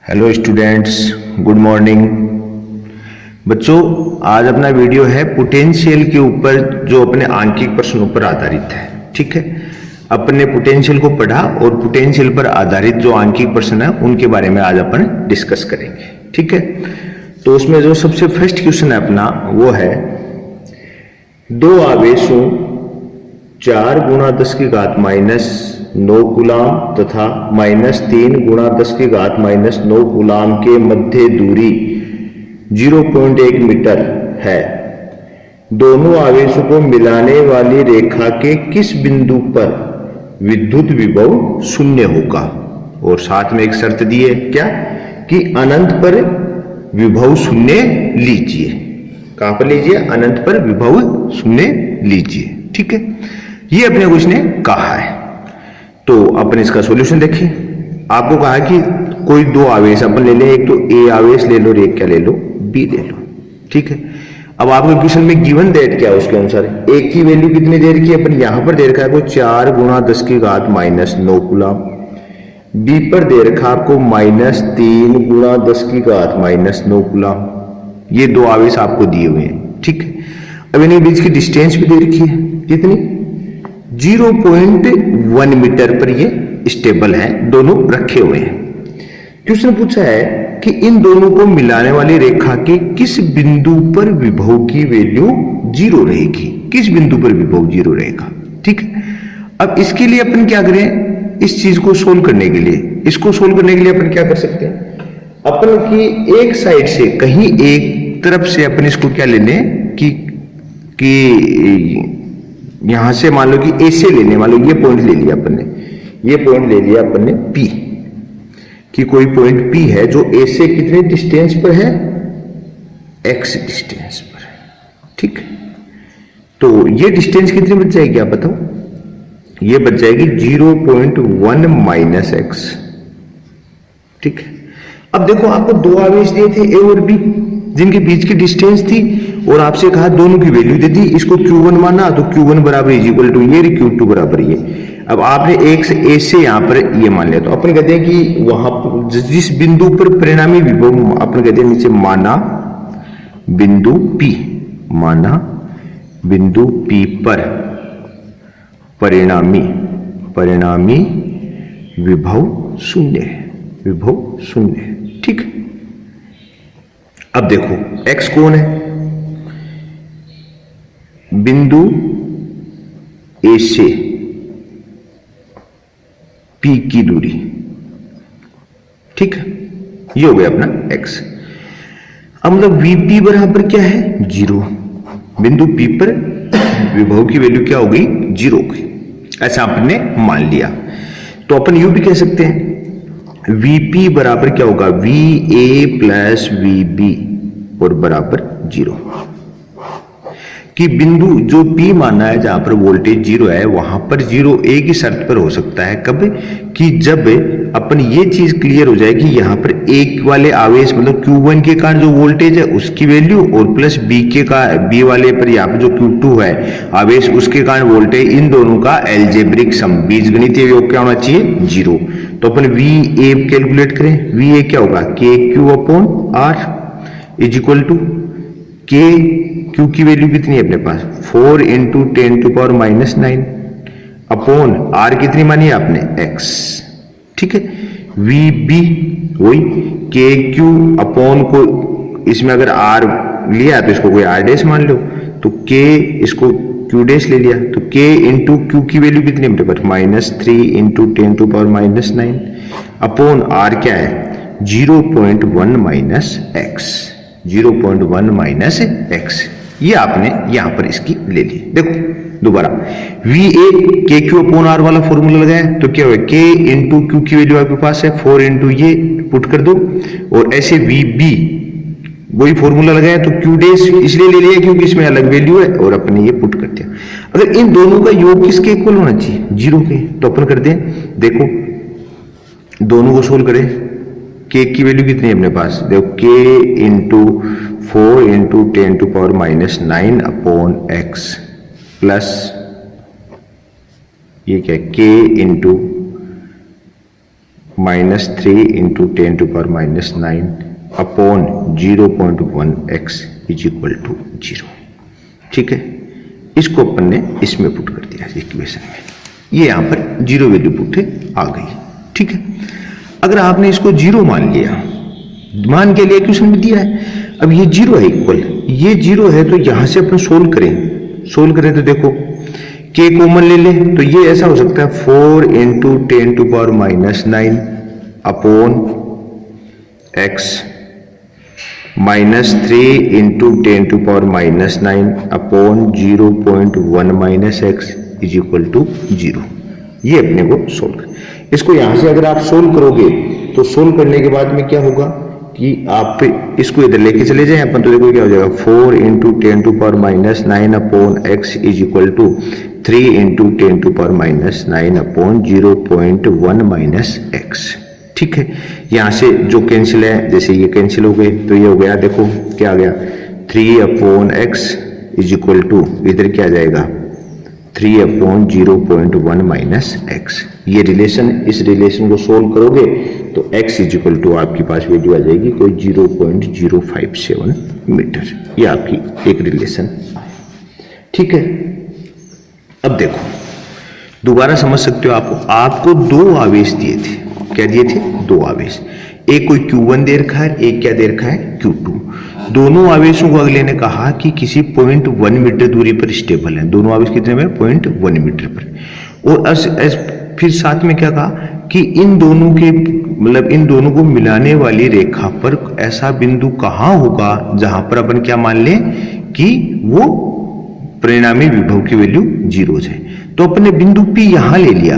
Hello students, good morning. बच्चों, आज अपना वीडियो है पोटेंशियल के ऊपर, जो अपने आंकिक प्रश्नों पर आधारित है। ठीक है, अपने पोटेंशियल को पढ़ा और पोटेंशियल पर आधारित जो आंकिक प्रश्न है उनके बारे में आज अपन डिस्कस करेंगे। ठीक है, तो उसमें जो सबसे फर्स्ट क्वेश्चन है अपना वो है, दो आवेशों 4 गुणा 10 की घात -9 कूलाम तथा -3 गुणा 10 की घात -9 कूलाम के मध्य दूरी 0.1 मीटर है। दोनों आवेशों को मिलाने वाली रेखा के किस बिंदु पर विद्युत विभव शून्य होगा? और साथ में एक शर्त दी है, क्या कि अनंत पर विभव शून्य लीजिए। कहां पर लीजिए? अनंत पर विभव शून्य लीजिए। ठीक है, ये अपने को इसने कहा है। तो अपन इसका सॉल्यूशन देखिए। आपको कहा कि कोई दो आवेश अपन ले लें, एक तो ए आवेश ले लो और एक क्या ले लो, बी ले लो। ठीक है, अब आपके क्वेश्चन में गिवन डेट क्या है उसके अनुसार ए की वैल्यू कितनी देर की अपन यहां पर दे रखा है, 4 गुणा 10 की घात -9 कूलाम। बी पर दे रखा आपको -3 गुणा 10 की घात -9 कूलाम। ये दो आवेश आपको दिए हुए हैं। ठीक है, अब इनके बीच की डिस्टेंस भी दे रखी है, कितनी? 0.1 मीटर पर ये स्टेबल है, दोनों रखे हुए हैं। क्वेश्चन पूछा है कि इन दोनों को मिलाने वाली रेखा के किस बिंदु पर विभव की वैल्यू 0 रहेगी? किस बिंदु पर विभव 0 रहेगा? ठीक है, अब इसके लिए अपन क्या करें? इस चीज को सोल्व करने के लिए, इसको सोल्व करने के लिए अपन क्या कर सकते हैं? अपन की एक साइड से, कहीं एक तरफ से अपन इसको क्या ले लें कि यहां से मान लो कि ए से लेने, मान लो ये पॉइंट ले लिया अपन ने, ये पॉइंट ले लिया अपन ने पी, कि कोई पॉइंट पी है जो ए से कितने डिस्टेंस पर है? एक्स डिस्टेंस पर है। ठीक, तो ये डिस्टेंस कितनी बच जाएगी आप बताओ? ये बच जाएगी 0.1 माइनस एक्स। ठीक है, अब देखो आपको दो आवेश दिए थे ए और बी, जिनके बीच की डिस्टेंस थी, और आपसे कहा दोनों की वैल्यू दे दी। इसको Q1 माना तो Q1 बराबर इज इक्वल टू ये, Q2 बराबर ये। अब आपने एक से ए से यहां पर ये मान लिया, तो अपन कहते हैं कि वहां जिस बिंदु पर परिणामी विभव, अपन कहते हैं नीचे माना बिंदु P, माना बिंदु P पर परिणामी विभव शून्य है, विभव शून्य है। ठीक, अब देखो x कौन है? बिंदु ए से P की दूरी। ठीक है, ये हो गया अपना x। अब मतलब Vp बराबर क्या है? 0। बिंदु P पर विभव की वैल्यू क्या हो गई? 0 हो गई। ऐसा आपने मान लिया, तो अपन यूं भी कह सकते हैं Vp बराबर क्या होगा? Va प्लस Vb और बराबर 0, कि बिंदु जो P माना है जहां पर वोल्टेज 0 है, वहां पर 0 एक ही शर्त पर हो सकता है। कब? कि जब अपन ये चीज क्लियर हो जाए कि यहां पर एक वाले आवेश मतलब Q1 के कारण जो वोल्टेज है उसकी वैल्यू, और प्लस B वाले पर यहाँ पर जो Q2 है आवेश, उसके कारण वोल्टेज, इन दोनों का एल्जेब्रिक सम, बीजगणितीय योग क्या होना चाहिए? 0। तो अपन VA कैलकुलेट करें, VA क्या होगा? KQ/R is equal to K, Q की वैल्यू कितनी है अपने पास? 4 × 10⁻⁹ अपॉन R कितनी मानी है आपने? X। ठीक है, VB वही KQ अपॉन को, इसमें अगर R लिया तो इसको कोई R डैश मान लो, तो K इसको Q डैश ले लिया, तो K × Q की वैल्यू कितनी है मेरे पास? -3 × 10⁻⁹ अपॉन R क्या है? 0.1 माइनस एक्स, 0.1 माइनस एक्स। ये आपने यहां पर इसकी ले ली। देखो दोबारा, VA KQ अपॉन R वाला फॉर्मूला लगाया, तो क्या हुआ? K × Q की वैल्यू आपके पास है 4 × ये पुट कर दो, और ऐसे VB वही फॉर्मूला लगाया, तो Q डैश इसलिए ले लिया क्योंकि इसमें अलग वैल्यू है, और अपने ये पुट कर दिया। अगर इन दोनों का योग किसके इक्वल होना चाहिए? 0 के, तो अपन करते हैं, देखो दोनों को सोल्व करें। K की वैल्यू कितनी है अपने पास? देखो K × 4 × 10⁻⁹ अपॉन x प्लस ये क्या? K × -3 into 10⁻⁹ upon 0.1x is equal to 0। ठीक है, इसको अपन ने इसमें पुट कर दिया इक्वेशन में, ये यहां पर 0 वैल्यू पुट आ गई। ठीक है, अगर आपने इसको 0 मान लिया, मान के लिए इक्वेशन में दिया है, अब ये 0 है इक्वल, ये 0 है, तो यहां से अपन सोल्व करें तो देखो k कॉमन ले ले, तो ये ऐसा हो सकता है 4 into 10⁻⁹ upon x -3 into 10⁻⁹ upon 0.1 x is equal to 0। ये अपने को सोल्व कर, इसको यहां से अगर आप सोल्व करोगे तो सोल्व करने के बाद में क्या होगा कि आप इसको इधर लेके चले जाएं अपन, तो देखो क्या हो जाएगा 4 into 10⁻⁹ upon x is equal to 3 into 10⁻⁹ upon 0.1 x। ठीक है, यहां से जो कैंसिल है, जैसे ये कैंसिल हो गए तो ये हो गया, देखो क्या आ गया 3 upon x is equal to इधर क्या आ जाएगा 3 अपॉन 0.1 x। ये रिलेशन, इस रिलेशन को सोल्व करोगे तो x इज इक्वल टू आपके पास वैल्यू आ जाएगी कोई 0.057 मीटर। ये आपकी एक रिलेशन। ठीक है, अब देखो दोबारा समझ सकते हो, आपको दो आवेश दिए थे। क्या दिए थे? दो आवेश, एक कोई Q1 दे रखा है, एक क्या दे रखा है Q2। दोनों आवेशों को अगले ने कहा कि किसी 0.1 मीटर दूरी पर स्टेबल है। दोनों आवेश कितने में? 0.1 मीटर पर। और फिर साथ में क्या कहा कि इन दोनों के मतलब इन दोनों को मिलाने वाली रेखा पर ऐसा बिंदु कहाँ होगा जहां पर अपन क्या मान लें कि वो परिणामी विभव की वैल्यू 0 है। तो अपने बिंदु P यहां ले लिया,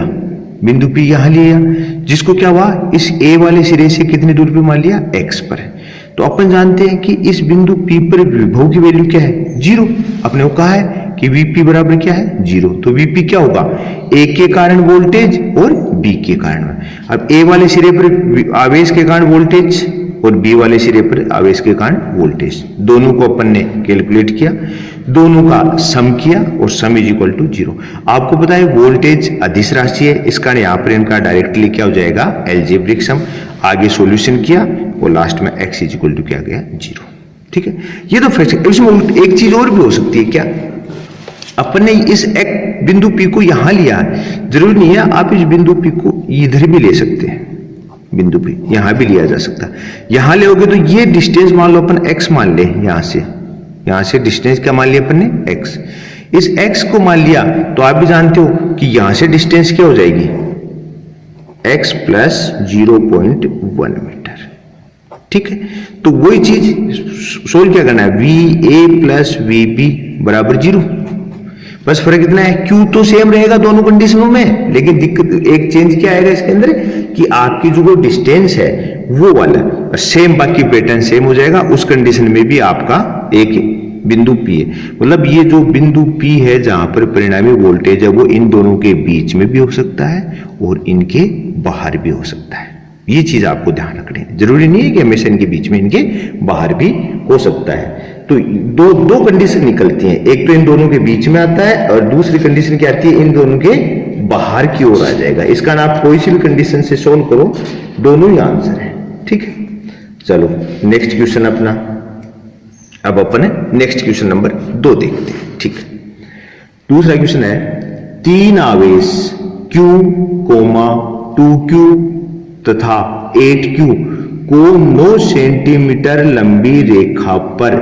बिंदु P यहां लिया, जिसको क्या हुआ इस A वाले सिरे से कितनी दूरी पे मान लिया? x पर है। तो अपन जानते हैं कि इस बिंदु P पर विभव की वैल्यू क्या है? 0। अपने को कहा है कि Vp बराबर क्या है? 0। तो Vp क्या होगा? A के कारण वोल्टेज और B के कारण। अब A वाले सिरे पर आवेश के कारण वोल्टेज और B वाले सिरे पर आवेश के कारण वोल्टेज, दोनों को अपन ने कैलकुलेट किया, दोनों का सम किया और सम इज इक्वल टू 0। आपको पता है वोल्टेज अदिश राशि है, इस कारण यहाँ पर इनका डायरेक्टली क्या हो जाएगा? Algebraic sum. आगे सॉल्यूशन किया और लास्ट में x इज इक्वल टू क्या गया? 0। ठीक है, ये तो फैक्ट। इसमें एक चीज और भी हो सकती है, क्या? अपन ने इस एक बिंदु P को यहां लिया है, जरूरी नहीं है आप इस बिंदु P को इधर भी ले सकते हैं, बिंदु P यहां भी लिया जा सकता है। यहां लेओगे तो ये डिस्टेंस मान लो अपन x मान ले, यहां से डिस्टेंस क्या मान लिया अपन ने? x। इस x को मान लिया तो आप भी जानते हो कि यहां से डिस्टेंस क्या हो जाएगी? x plus 0.1 metre. ठीक है, तो वही चीज सोल्व क्या करना है? VA प्लस VB बराबर 0। बस फर्क इतना है, Q तो सेम रहेगा दोनों कंडीशनों में, लेकिन दिक्कत एक चेंज क्या आएगा इसके अंदर कि आपकी जो डिस्टेंस है वो वाला सेम, बाकी पैटर्न सेम हो जाएगा। उस कंडीशन में भी आपका एक बिंदु P है, मतलब ये जो बिंदु P है जहां पर परिणामी वोल्टेज है वो इन दोनों के बीच में भी हो सकता है और इनके बाहर भी हो सकता है। ये चीज आपको ध्यान रखनी है, जरूरी नहीं है कि हमेशा इनके बीच में, इनके बाहर भी हो सकता है। तो दो कंडीशन निकलती हैं, एक तो इन दोनों के बीच में आता है और दूसरी कंडीशन क्या आती है? इन दोनों के बाहर की ओर आ जाएगा। इसका ना आप कोई सी भी कंडीशन से सोल्व करो, दोनों ही आंसर है। ठीक है, चलो नेक्स्ट क्वेश्चन अपना, अब अपन नेक्स्ट क्वेश्चन नंबर 2 देखते हैं। ठीक है, दूसरा क्वेश्चन है, 3 आवेश Q, 2Q तथा 8Q को 9 सेंटीमीटर लंबी रेखा पर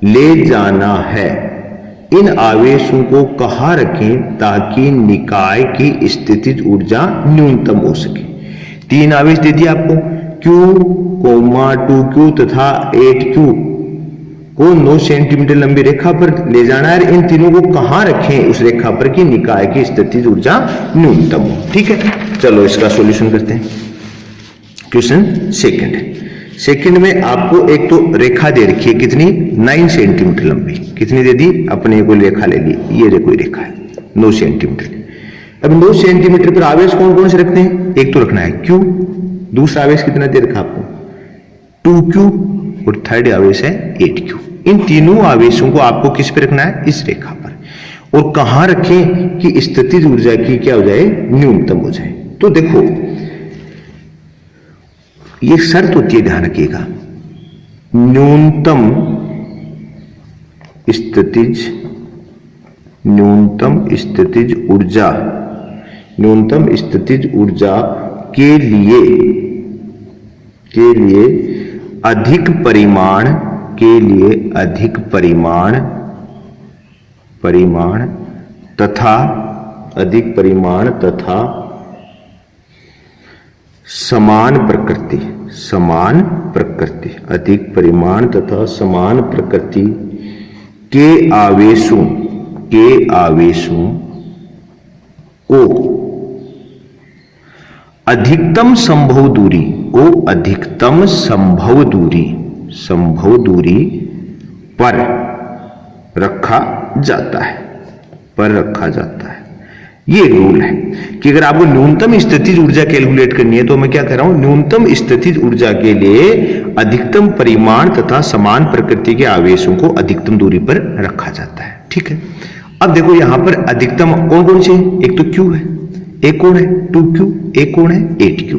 ले जाना है। इन आवेशों को कहां रखें ताकि निकाय की स्थितिज ऊर्जा न्यूनतम हो सके? 3 आवेश दे दिया आपको, Q, 2Q तथा 8Q को 9 सेंटीमीटर लंबी रेखा पर ले जाना है। इन तीनों को कहां रखें उस रेखा पर कि निकाय की स्थितिज ऊर्जा न्यूनतम हो? ठीक है, चलो इसका सॉल्यूशन करते हैं। क्वेश्चन सेकंड में आपको एक तो रेखा दे रखी है, कितनी? 9 सेंटीमीटर लंबी। कितनी दे दी? अपने को रेखा ले ली, ये कोई रेखा है 9 सेंटीमीटर। अब 9 सेंटीमीटर पर आवेश कौन कौन से रखते हैं? एक तो रखना है Q, दूसरा आवेश कितना दे रखा आपको? 2Q और थर्ड आवेश है 8Q। इन तीनों आवेशों को आपको किस पे रखना है? इस रेखा पर। और कहां रखें कि स्थितिज ऊर्जा की क्या हो जाए? न्यूनतम हो जाए। तो देखो ये शर्त होती है, ध्यान रखिएगा, न्यूनतम स्थितिज ऊर्जा के लिए अधिक परिमाण तथा समान प्रकृति अधिक परिमाण तथा समान प्रकृति के आवेशों को अधिकतम संभव दूरी पर रखा जाता है। ये एक रूल है कि अगर आपको न्यूनतम स्थितिज ऊर्जा कैलकुलेट करनी है तो मैं क्या कह रहा हूं, न्यूनतम स्थितिज ऊर्जा के लिए अधिकतम परिमाण तथा समान प्रकृति के आवेशों को अधिकतम दूरी पर रखा जाता है। ठीक है, अब देखो यहां पर अधिकतम कौन कौन से, एक तो Q है, एक कौन है 2Q, एक कौन है 8Q।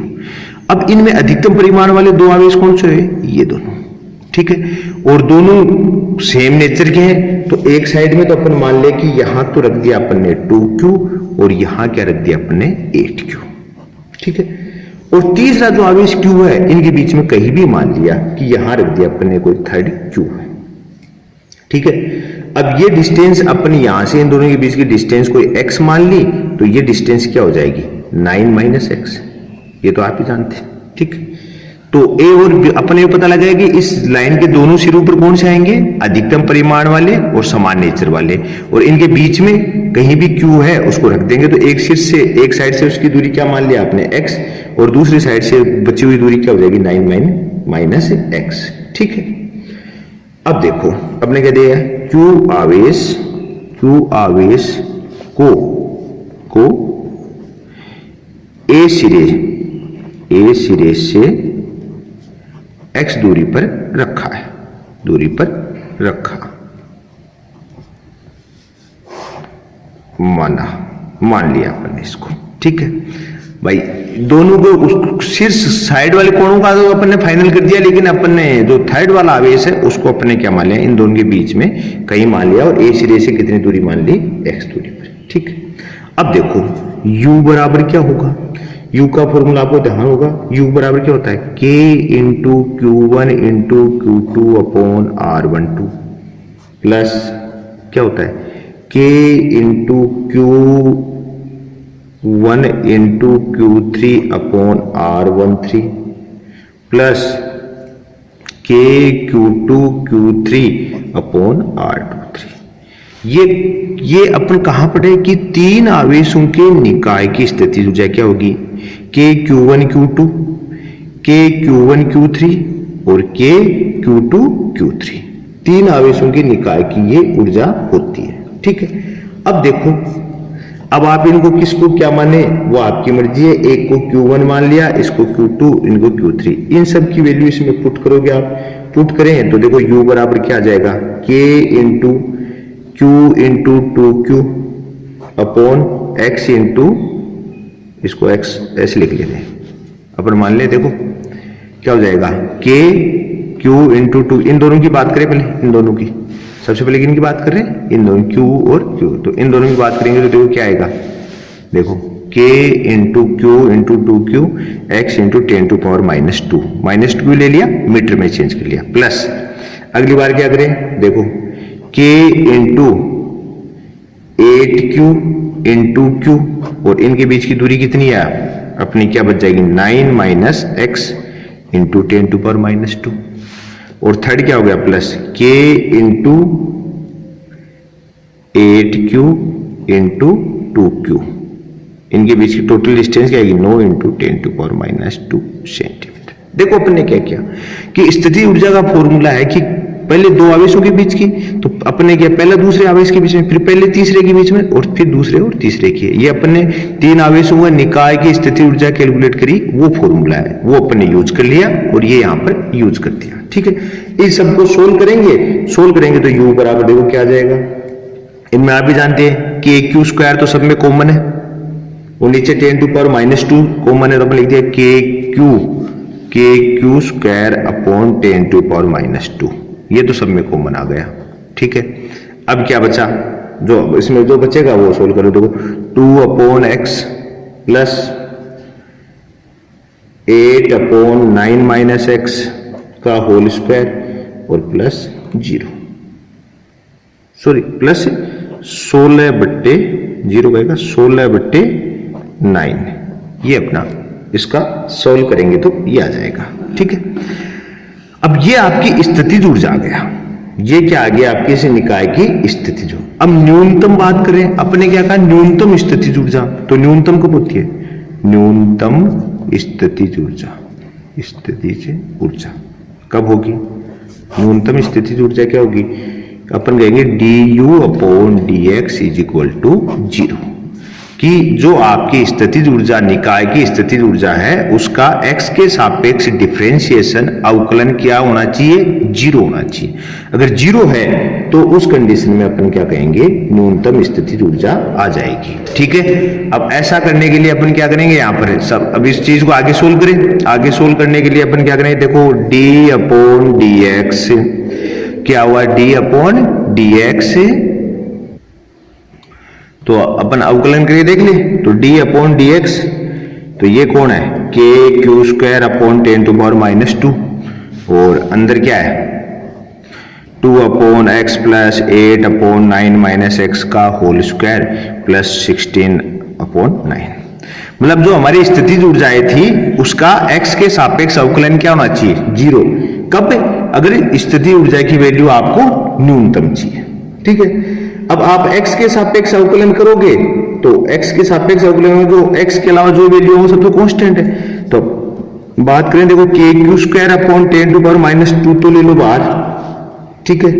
अब इनमें अधिकतम परिमाण वाले दो आवेश कौन से है, ये दोनों। ठीक है, और दोनों सेम नेचर के हैं, तो एक साइड में तो अपन मान ले कि यहां तो रख दिया अपन ने 2Q और यहां क्या रख दिया अपन ने 8Q। ठीक है, और तीसरा जो आवेश Q है, इनके बीच में कहीं भी मान लिया कि यहां रख दिया अपन ने कोई थर्ड Q है। ठीक है, अब ये डिस्टेंस अपन यहां से इन दोनों के बीच की डिस्टेंस कोई x मान ली, तो ये डिस्टेंस क्या हो जाएगी 9 - x, ये तो आप ही जानते हैं। ठीक, तो A और B अपने पता लगाया कि इस लाइन के दोनों सिरों पर कौन से आएंगे, अधिकतम परिमाण वाले और समान नेचर वाले, और इनके बीच में कहीं भी Q है उसको रख देंगे। तो एक सिर से, एक साइड से उसकी दूरी क्या मान लिया आपने x, और दूसरी साइड से बची हुई दूरी क्या हो जाएगी 9 - x। ठीक है, अब देखो अपने क्या दिया, Q आवेश को A सिरे से x दूरी पर रखा है, मान लिया अपन ने इसको। ठीक है भाई, दोनों को शीर्ष साइड वाले कोणों का तो अपन ने फाइनल कर दिया, लेकिन अपन ने जो थर्ड वाला आवेश है उसको अपन ने क्या मान लिया, इन दोनों के बीच में कहीं मान लिया, और A सिरे से कितनी दूरी मान ली, x दूरी पर। ठीक है, अब देखो U बराबर क्या होगा, U का फॉर्मूला आपको ध्यान होगा, U बराबर क्या होता है, K × Q1 × Q2 upon R12 plus क्या होता है, K × Q1 × Q3 upon R13 plus K Q2 Q3 upon R23। ये अपन कहां पढ़े कि तीन आवेशों के निकाय की स्थिति ऊर्जा क्या होगी, K Q1 Q2, K Q1 Q3 और K Q2 Q3, तीन आवेशों के निकाय की ये ऊर्जा होती है। ठीक है, अब देखो, अब आप इनको किसको क्या माने वो आपकी मर्जी है, एक को Q1 मान लिया, इसको Q2, इनको Q3, इन सब की वैल्यू इसमें पुट करोगे आप, पुट करें तो देखो U बराबर क्या आ जाएगा, K × Q × 2Q upon X × इसको x ऐसे लिख लेते हैं अपन, मान ले देखो क्या हो जाएगा, K Q × 2, इन दोनों की बात करें पहले, इन दोनों की सबसे पहले किन की बात कर रहे हैं, इन दोनों Q और Q, तो इन दोनों की बात करेंगे तो देखो क्या आएगा, देखो K × Q × 2Q x × 10⁻², -2 ले लिया, मीटर में चेंज कर लिया, प्लस अगली बार क्या करें, देखो K × 8Q × Q, और इनके बीच की दूरी कितनी है अपनी, क्या बच जाएगी 9 - x × 10⁻², और थर्ड क्या हो गया प्लस K × 8Q × 2Q, इनके बीच की टोटल डिस्टेंस क्या आएगी 9 × 10⁻² सेंटीमीटर। देखो अपन ने क्या किया कि स्थिति ऊर्जा का फॉर्मूला है कि पहले दो आवेशों के बीच की, तो अपने क्या पहले दूसरे आवेश के बीच में, फिर पहले तीसरे के बीच में, और फिर दूसरे और तीसरे की। ये अपन ने तीन आवेशों का निकाय की स्थिति ऊर्जा कैलकुलेट करी, वो फॉर्मूला है, वो अपन ने यूज कर लिया और ये यहाँ पर यूज कर दिया। ठीक है, इस सबको सोल्व करेंगे तो U बराबर देखो क्या आ जाएगा, इनमें आप भी जानते हैं कि KQ² तो सब में कॉमन है, और नीचे 10⁻² कॉमन है, तो अपन लिख दिया KQ के Q square upon 10 to power -2। ये तो सब में कॉमन आ गया, ठीक है। अब क्या बचा, जो इसमें जो बचेगा वो सोल्व करो। देखो 2/x प्लस 8/9 - x का होल स्क्वायर और प्लस 0, सॉरी प्लस 16/0 का 16/9। ये अपना इसका सोल्व करेंगे तो ये आ जाएगा, ठीक है। अब ये आपकी स्थितिज ऊर्जा आ गया, ये क्या आ गया आपके इसे निकाय की स्थितिज ऊर्जा। अब न्यूनतम बात करें, अपने क्या कहा, न्यूनतम स्थितिज ऊर्जा। तो न्यूनतम कब होती है, न्यूनतम स्थितिज ऊर्जा, स्थितिज ऊर्जा कब होगी, न्यूनतम स्थितिज ऊर्जा क्या होगी, अपन कहेंगे du/dx = 0, कि जो आपकी स्थितिज ऊर्जा, निकाय की स्थितिज ऊर्जा है, उसका x के सापेक्ष डिफरेंशिएशन अवकलन क्या होना चाहिए, 0 होना चाहिए। अगर 0 है तो उस कंडीशन में अपन क्या कहेंगे, न्यूनतम स्थितिज ऊर्जा आ जाएगी, ठीक है। अब ऐसा करने के लिए अपन क्या करेंगे, यहाँ पर सब अब इस चीज को आगे सोल्व करें। आगे सोल्व करने के लिए अपन क्या करेंगे, देखो d/dx क्या हुआ, d/dx, तो अपन अवकलन करके देख ले। तो d/dx, तो ये कौन है, k Q square upon 10 to power -2, और अंदर क्या है 2/x प्लस 8/9 - x का होल स्क्वायर प्लस 16/9। मतलब जो हमारी स्थितिज ऊर्जाएं थी उसका x के सापेक्ष अवकलन क्या होना चाहिए, 0। कब, अगर स्थितिज ऊर्जा की वैल्यू आपको न्यूनतम चाहिए, ठीक है। अब आप x के सापेक्ष अवकलन करोगे तो x के सापेक्ष अवकलन में जो x के अलावा जो वैल्यू हो सब तो कांस्टेंट है। तो बात करें, देखो k Q square upon 10 to power -2 तो ले लो बाहर, ठीक है।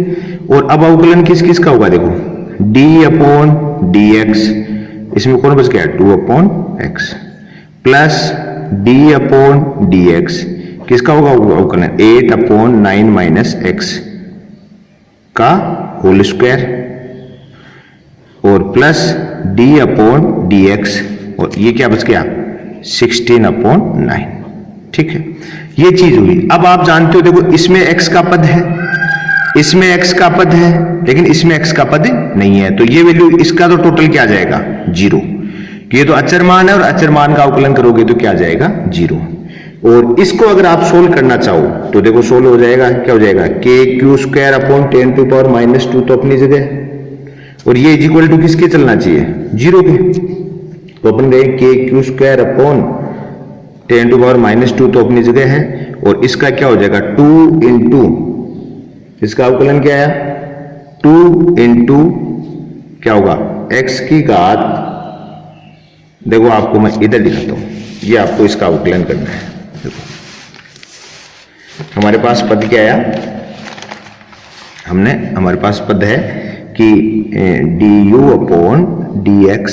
और अब अवकलन किस किस का होगा, देखो d/dx, इसमें कौन बच गया 2/x प्लस d/dx, किसका होगा अवकलन 8/9 - x का होल स्क्वायर और प्लस d/dx, और ये क्या बच गया 16/9, ठीक है। ये चीज हुई। अब आप जानते हो, देखो इसमें x का पद है, इसमें x का पद है, लेकिन इसमें x का पद नहीं है, तो ये वैल्यू इसका तो टोटल क्या आ जाएगा 0, ये तो अचर मान है, और अचर मान का अवकलन करोगे तो क्या आ जाएगा 0। और इसको अगर आप सोल्व करना चाहो तो देखो सोल्व हो जाएगा, क्या हो जाएगा k Q square upon 10 to power -2 तो अपनी जगह, और ये इक्वल टू किसके चलना चाहिए 0 के। तो अपन गए k Q square upon 10 to power -2 तो अपनी जगह है, और इसका क्या हो जाएगा 2 इंटू, इसका अवकलन क्या आया 2 इंटू क्या होगा x की घात, देखो आपको मैं इधर दिखाता हूं, ये आपको इसका अवकलन करना है। देखो हमारे पास पद क्या आया, हमारे पास पद है कि du/dx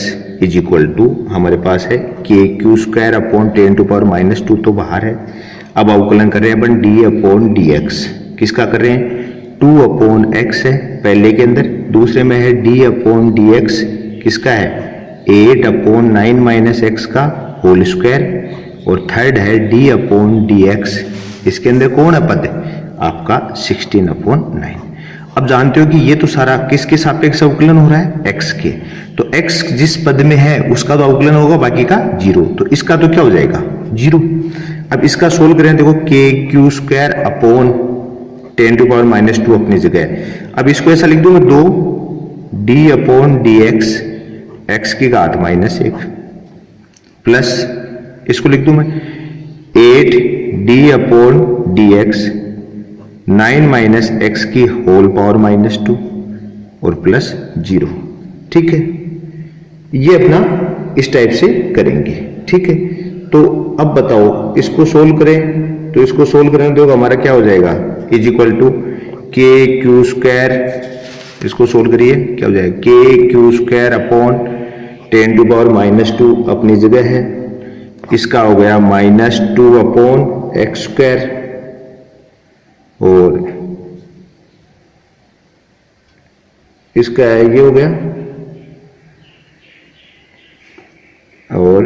= हमारे पास है k Q square upon 10 to power -2 तो बाहर है। अब अवकलन कर रहे हैं अपन d/dx, किसका कर रहे हैं 2/x है पहले के अंदर, दूसरे में है d/dx किसका है 8/9 - x का होल स्क्वायर, और थर्ड है d/dx, इसके अंदर कौन है पद आपका 16/9। अब जानते हो कि ये तो सारा किसके सापेक्ष अवकलन हो रहा है x के, तो x जिस पद में है उसका तो अवकलन होगा, बाकी का 0, तो इसका तो क्या हो जाएगा 0। अब इसका सोल्व करें, देखो k Q square upon 10 to power -2 अपनी जगह है। अब इसको ऐसा लिख दूंगा 2 d/dx x की घात -1 प्लस इसको लिख दूं मैं 8 d/dx 9 - x की होल पावर -2 और प्लस 0, ठीक है। ये अपना इस टाइप से करेंगे, ठीक है। तो अब बताओ इसको सोल्व करें, तो इसको सोल्व करें तो हमारा क्या हो जाएगा = k क्यू स्क्वायर, इसको सोल्व करिए क्या हो जाएगा k Q square upon 10 to power -2 अपनी जगह है, इसका हो गया -2/x स्क्वायर, और इसका ये हो गया, और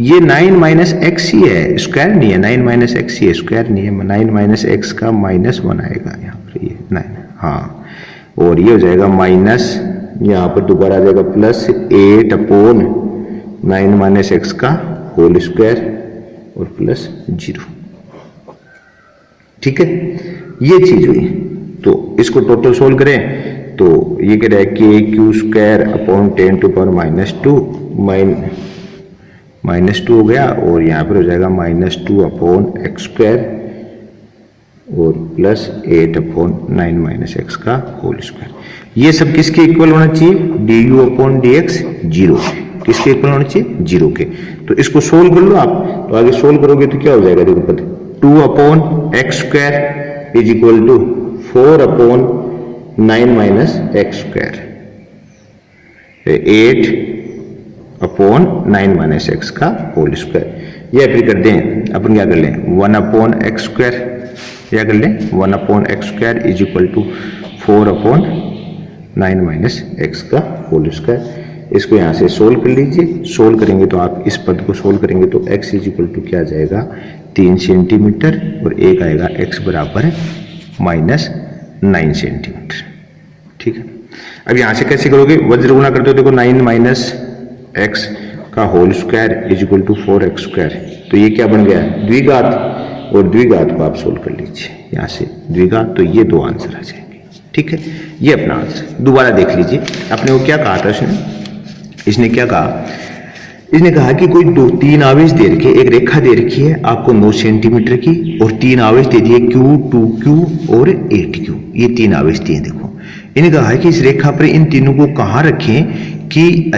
ये 9 माइनस एक्स ही है, स्क्वायर नहीं है। 9 माइनस एक्स ही है, स्क्वायर नहीं है। 9 माइनस एक्स का -1 आएगा यहाँ पर, ये 9, हाँ। और ये हो जाएगा माइनस, यहाँ पर दोबारा आ जाएगा प्लस 8 अपॉन 9 माइनस एक्स का होल स्क्वायर और प्लस 0। ठीक है, ये चीज हुई। तो इसको टोटल सोल्व करें तो ये कह रहा है कि Q square upon 10 to power -2 हो गया, और यहाँ पर हो जाएगा -2 अपॉन एक्स स्क्वायर और प्लस 8 अपॉन 9 माइनस एक्स का होल स्क्वायर। ये सब किसके इक्वल होना चाहिए? D u upon d x 0 किसके इक्वल होना चाहिए? 0 के। तो इसको सोल्व कर लो आप, तो आगे सोल्व करोगे तो क्या हो जाएगा? देखो पता, 2 upon x square is equal to 4 upon 9 minus x square, 8 upon 9 minus x का होल स्क्वायर। ये फिर कर दें अपन, क्या कर लें? 1 अपॉन एक्स स्क्वायर, क्या कर लें? 1 upon x square is equal to 4 upon 9 minus x का होल स्क्वायर। इसको यहाँ से सोल्व कर लीजिए। सोल्व करेंगे तो आप इस पद को सोल्व करेंगे तो x इज इक्वल टू क्या आ जाएगा? 3 सेंटीमीटर, और एक आएगा x बराबर -9 सेंटीमीटर। ठीक है, अब यहाँ से कैसे करोगे? वज्र गुणा करते हो, देखो 9 माइनस एक्स का whole square is equal to 4x square. तो ये क्या बन गया? द्विघात, और द्विघात को आप सोल्व कर लीजिए यहाँ से द्विघात, तो ये 2 आंसर आ जाएंगे। ठीक है, ये अपना आंसर। दोबारा देख लीजिए, अपने को क्या कहा था इसने क्या कहा? इसने कहा कि कोई 2-3 आवेश दे रखे, एक रेखा दे रखी है आपको 9 सेंटीमीटर की, और 3 आवेश दे दिए Q, 2Q और 8Q। ये 3 आवेश दिए। देखो, इन्हें कहा है कि इस रेखा पर इन तीनों को कहाँ रखें कि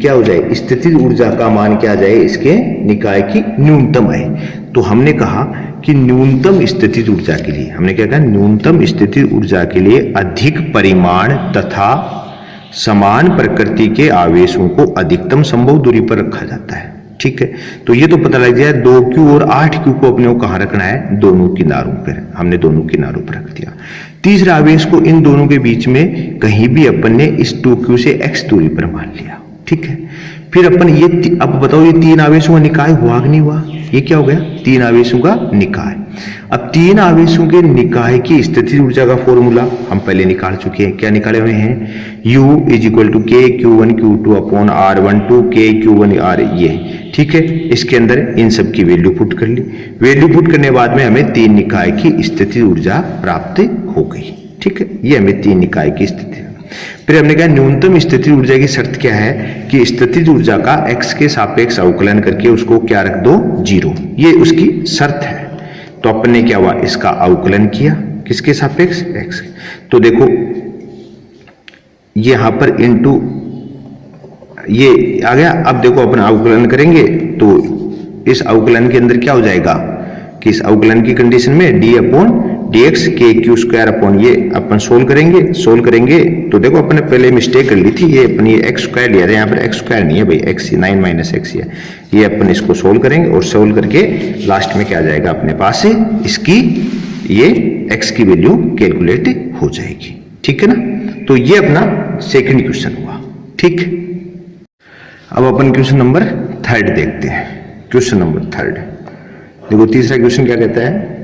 क्या हो जाए? स्थितिज ऊर्जा का मान क्या जाए? इसके निकाय की न्यूनतम आए। तो हमने कहा कि न्यूनतम स्थितिज ऊर्जा के लिए, हमने क्या कहा? न्यूनतम स्थितिज ऊर्जा के लिए अधिक परिमाण तथा समान प्रकृति के आवेशों को अधिकतम संभव दूरी पर रखा जाता है। ठीक है, तो ये तो पता लग गया 2Q और 8Q को अपने को कहाँ रखना है? दोनों किनारों पर। हमने दोनों किनारों पर रख दिया। तीसरा आवेश को इन दोनों के बीच में कहीं भी अपन ने इस 2Q से x दूरी पर मान लिया। ठीक है, फिर अपन ये अब बताओ, ये 3 आवेशों का निकाय हुआ कि नहीं हुआ? ये क्या हो गया? 3 आवेशों का निकाय। अब 3 आवेशों के निकाय की स्थितिज ऊर्जा का फॉर्मूला हम पहले निकाल चुके हैं। क्या निकाले हुए हैं? U is equal to K Q1 Q2 upon R12 K Q1 R, ये। ठीक है, इसके अंदर इन सब की वैल्यू पुट कर ली। वैल्यू पुट करने के बाद में हमें 3 निकाय की स्थितिज ऊर्जा प्राप्त हो गई। ठीक है, ये हमें 3 निकाय की स्थिति। फिर हमने कहा न्यूनतम स्थितिज ऊर्जा की शर्त क्या है? कि स्थितिज ऊर्जा का x के सापेक्ष अवकलन करके उसको क्या रख दो? 0। ये उसकी शर्त है। तो अपन ने क्या हुआ? इसका अवकलन किया, किसके सापेक्ष? x। तो देखो यहां पर इनटू ये आ गया। अब देखो अपन अवकलन करेंगे तो इस अवकलन के अंदर क्या हो जाएगा? कि इस अवकलन की कंडीशन में d अपॉन dx के Q स्क्वायर अपॉन, ये अपन सोल्व करेंगे तो देखो अपन ने पहले मिस्टेक कर ली थी। ये अपन ये x स्क्वायर लिया था, यहाँ पर x स्क्वायर नहीं है भाई, x 9 माइनस एक्स है। ये अपन इसको सोल्व करेंगे, और सोल्व करके लास्ट में क्या आ जाएगा अपने पास? इसकी ये x की वैल्यू कैलकुलेट हो जाएगी। ठीक है ना? तो ये अपना सेकंड क्वेश्चन हुआ। ठीक, अब अपन क्वेश्चन नंबर 3 देखते हैं। क्वेश्चन नंबर 3 देखो, तीसरा क्वेश्चन क्या कहता है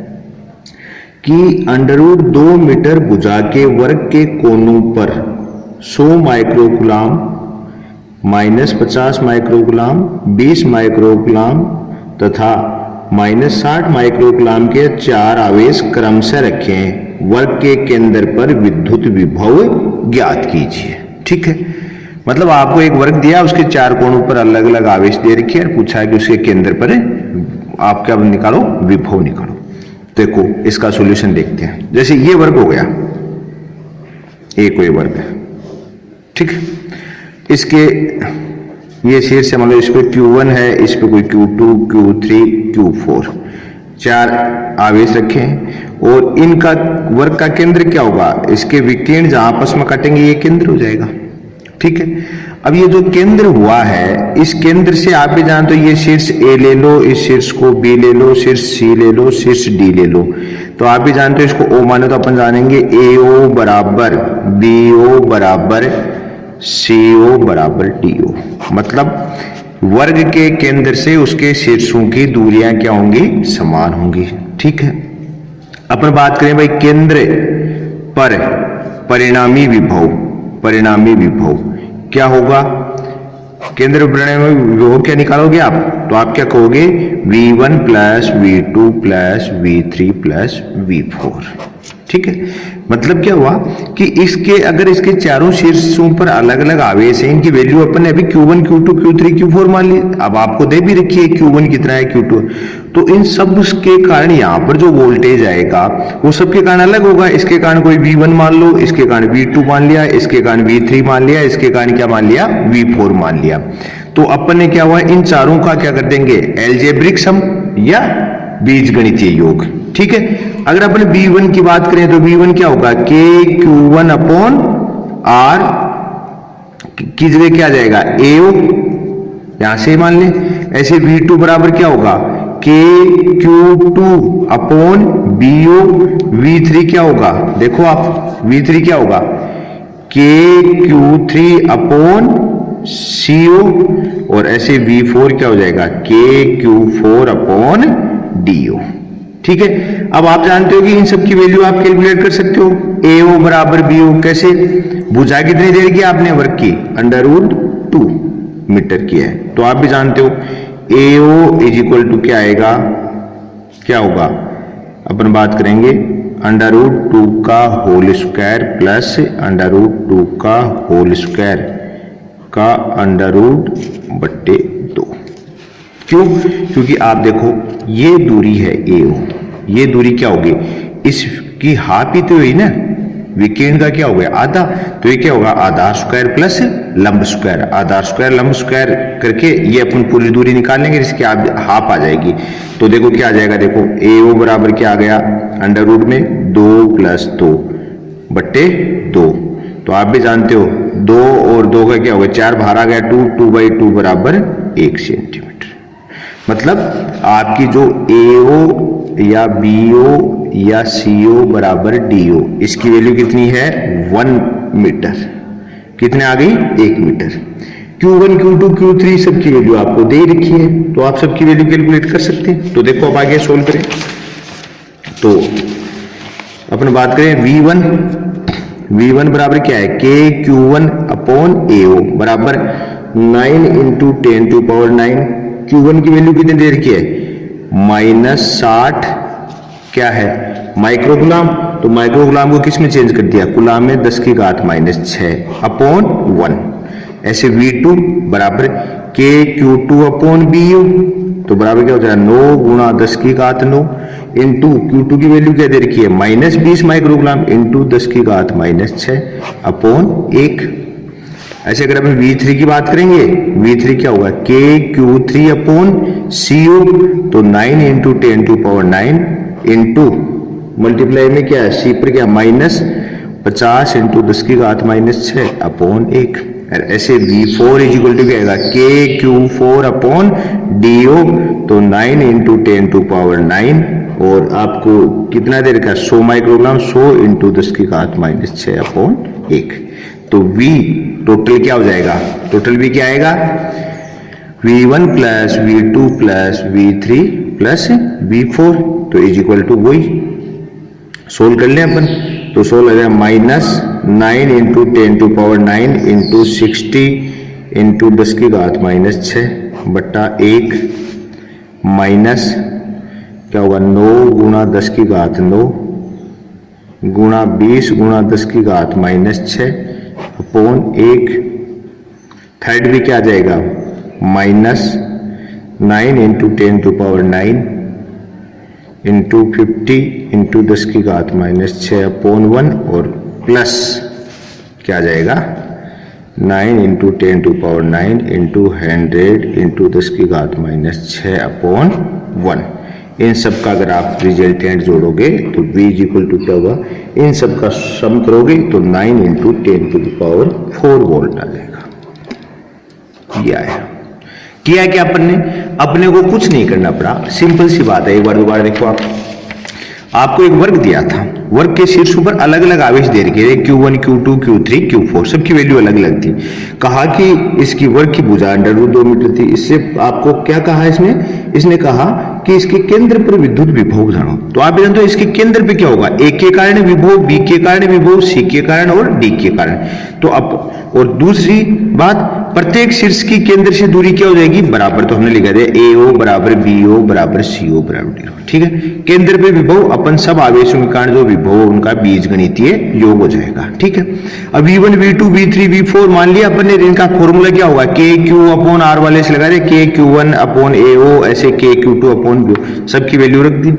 कि √2 मीटर भुजा के वर्ग के कोनों पर 100 माइक्रोकुलाम, -50 माइक्रोकुलाम, 20 माइक्रोकुलाम तथा -60 माइक्रोकुलाम के 4 आवेश क्रमशः रखें। वर्ग के केंद्र पर विद्युत विभव ज्ञात कीजिए। ठीक है, मतलब आपको एक वर्ग दिया, उसके 4 कोनों पर अलग अलग आवेश दे रखे हैं, और पूछा है कि उसके केंद्र पर आप क्या निकालो? विभव निकालो। देखो इसका सॉल्यूशन देखते हैं। जैसे ये वर्ग हो गया, एक ये वर्ग है। ठीक, इसके ये शीर्ष मान लो इस पे Q1 है, इस पे कोई Q2 Q3 Q4, 4 आवेश रखे हैं, और इनका वर्ग का केंद्र क्या होगा? इसके विकीर्ण जहां आपस में काटेंगे ये केंद्र हो जाएगा। ठीक है, अब ये जो केंद्र हुआ है, इस केंद्र से आप भी जानते हो, ये शीर्ष A ले लो, इस शीर्ष को B ले लो, शीर्ष C ले लो, शीर्ष D ले लो। तो आप भी जानते हो इसको O माने तो अपन जानेंगे AO बराबर BO बराबर CO बराबर DO। मतलब वर्ग के केंद्र से उसके शीर्षों की दूरियां क्या होंगी, समान होंगी। ठीक है, अपन बात करें भाई केंद्र पर परिणामी विभव, परिणामी विभव क्या होगा, केंद्र परिणामी विभव क्या निकालोगे आप, तो आप क्या कहोगे V1 plus V2 plus V3 plus V4। ठीक है, मतलब क्या हुआ कि इसके अगर इसके चारों शीर्षों पर अलग अलग आवेश हैं, इनकी वैल्यू अपन ने अभी Q1 Q2 Q3 Q4 मान ली। अब आपको दे भी रखी है Q1 कितना है Q2, तो इन सब के कारण यहाँ पर जो वोल्टेज आएगा वो सबके कारण अलग होगा। इसके कारण कोई V1 मान लो, इसके कारण V2 मान लिया, इसके कारण V3 मान लिया, इसके कारण क्या मान लिया V4 मान लिया। तो अपन ने क्या हुआ इन चारों का क्या कर देंगे एल्जेब्रिक सम या बीजगणितीय योग। ठीक है, अगर अपन V1 की बात करें तो V1 क्या होगा K Q1 अपॉन R की जगह क्या आ जाएगा AO, यहां से मान लें। ऐसे V2 बराबर क्या होगा K Q2 upon BO, V3 क्या होगा देखो आप V3 क्या होगा K Q3 अपॉन CO, और ऐसे V4 क्या हो जाएगा K Q4 अपॉन DO। ठीक है, अब आप जानते हो कि इन सब की वैल्यू आप कैलकुलेट कर सकते हो। AO बराबर BO कैसे, भुजा कितनी देर की आपने वर्ग की √2 मीटर की है, तो आप भी जानते हो AO इज इक्वल टू क्या आएगा, क्या होगा अपन बात करेंगे √2 का होल स्क्वायर प्लस √2 का होल स्क्वायर का √2। क्यों, क्योंकि आप देखो ये दूरी है AO, ये दूरी क्या होगी इसकी हाफ ही तो हुई ना, विकेंड का क्या हो गया आधा, तो ये क्या होगा आधार स्क्वायर प्लस लंब स्क्वायर, आधार स्क्वायर लंब स्क्वायर करके ये अपन पूरी दूरी निकालेंगे जिसकी हाफ आ जाएगी। तो देखो क्या आ जाएगा, देखो AO बराबर क्या आ गया √ में 2 + 2/2। तो आप भी जानते हो 2 और 2 का क्या होगा 4 बाहर आ गया 2/2 बराबर 1 सेंटीमीटर। मतलब आपकी जो AO या BO या CO बराबर DO, इसकी वैल्यू कितनी है 1 मीटर, कितने आ गई 1 मीटर। Q1 Q2 Q3 सबकी वैल्यू आपको दे रखी है, तो आप सबकी वैल्यू कैलकुलेट कर सकते हैं। तो देखो अब आगे सोल्व करें, तो अपन बात करें V1 बराबर क्या है K Q1 अपॉन AO बराबर 9 × 10⁻⁹। Q1 की वैल्यू कितनी दे रखी है -60 क्या है माइक्रोगुलाम, तो माइक्रोगुलाम को किस में चेंज कर दिया गुलाम में 10⁻⁶ अपॉन 1। ऐसे V2 बराबर K Q2 अपॉन BO, तो बराबर क्या हो जाएगा 9 × 10⁻9 इंटू Q2 की वैल्यू क्या दे रखी है -20 माइक्रोग्राम इंटू 10⁻⁶ अपॉन 1। ऐसे अगर अपन V3 की बात करेंगे, V3 क्या होगा K Q3 अपॉन CO, तो 9 × 10⁻⁹ इंटू मल्टीप्लाई में क्या है C पर क्या -50 × 10⁻⁶ अपॉन 1। ऐसे V4 इज इक्वल टू क्या आएगा K Q4 अपॉन DO, तो 9 × 10⁻⁹ और आपको कितना दे रखा है 100 माइक्रोग्राम, 100 × 10⁻⁶ अपॉन 1। तो V टोटल क्या हो जाएगा, टोटल V क्या आएगा V1 + V2 + V3 + V4, तो इज इक्वल टू वही सोल्व कर लें अपन, तो सोल्व हो जाएगा -9 × 10⁻⁹ इंटू 60 इंटू 10⁻⁻⁶ बट्टा 1 माइनस क्या होगा 9 × 10⁻⁹ गुणा 20 × 10⁻⁻⁶ अपॉन 1। थर्ड भी क्या आ जाएगा -9 × 10⁻⁹ इंटू 50 इंटू 10⁻⁻⁶ अपॉन 1 और प्लस क्या आ जाएगा 9 × 10⁻⁹ इंटू 100 इंटू 10⁻⁻⁶ अपॉन 1। इन सब का अगर आप रिजल्टेंट जोड़ोगे तो V इज इक्वल टू क्या होगा, इन सब का सम करोगे तो 9 × 10⁴ वोल्ट आ जाएगा। ये आया, किया क्या अपन ने, अपने को कुछ नहीं करना पड़ा, सिंपल सी बात है। एक बार दोबारा देखो आप, आपको एक वर्ग दिया था, वर्ग के शीर्षों पर अलग अलग आवेश दे रखे थे, Q1, Q2, Q3, Q4, सबकी वैल्यू अलग अलग थी। कहा कि इसकी वर्ग की भुजा √2 मीटर थी। इससे आपको क्या कहा इसने कहा कि इसके केंद्र पर विद्युत विभव जानो। तो आप जानते हो इसके केंद्र पे क्या होगा, ए के कारण विभव, बी के कारण विभव, सी के कारण और डी के कारण। तो अब और दूसरी बात, प्रत्येक शीर्ष की केंद्र से दूरी क्या हो जाएगी, बराबर। तो हमने लिखा दिया AO बराबर BO बराबर CO बराबर D। ठीक है, केंद्र पे विभव अपन सब आवेशों के कारण जो विभव उनका बीजगणितीय योग हो जाएगा। ठीक है, अब V1 V2 V3 V4 मान लिया अपन ने, इनका फॉर्मूला क्या होगा, KQ/R वाले से लगा दे, KQ1/AO, ऐसे KQ2/BO, सबकी वैल्यू रख दी।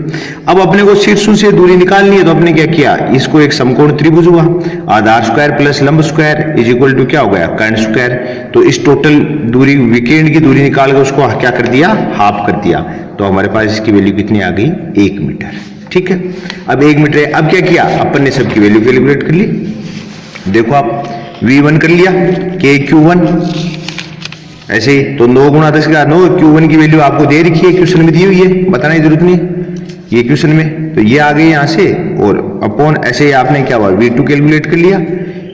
अब अपने को शीर्षों से दूरी निकालनी है, तो अपने क्या किया, इसको एक समकोण त्रिभुज हुआ, आधार स्क्वायर प्लस लंब स्क्वायर इज इक्वल टू क्या हो गया, कर्ण स्क्वायर। तो इस टोटल दूरी, विकिरण की दूरी निकाल कर उसको क्या कर दिया, हाफ कर दिया। तो हमारे पास इसकी वैल्यू कितनी आ गई, 1 मीटर। ठीक है, अब 1 मीटर है। अब क्या किया अपन ने, सबकी वैल्यू कैलकुलेट कर ली। देखो आप V1 कर लिया, KQ1 ऐसे ही, तो 9 × 10 का 9, Q1 की वैल्यू आपको दे रखी है, क्वेश्चन में दी हुई है, बताने की जरूरत नहीं, ये क्वेश्चन में। तो ये आ गई यहां से, और अपॉन ऐसे ही आपने क्या हुआ, V2 कैलकुलेट कर लिया,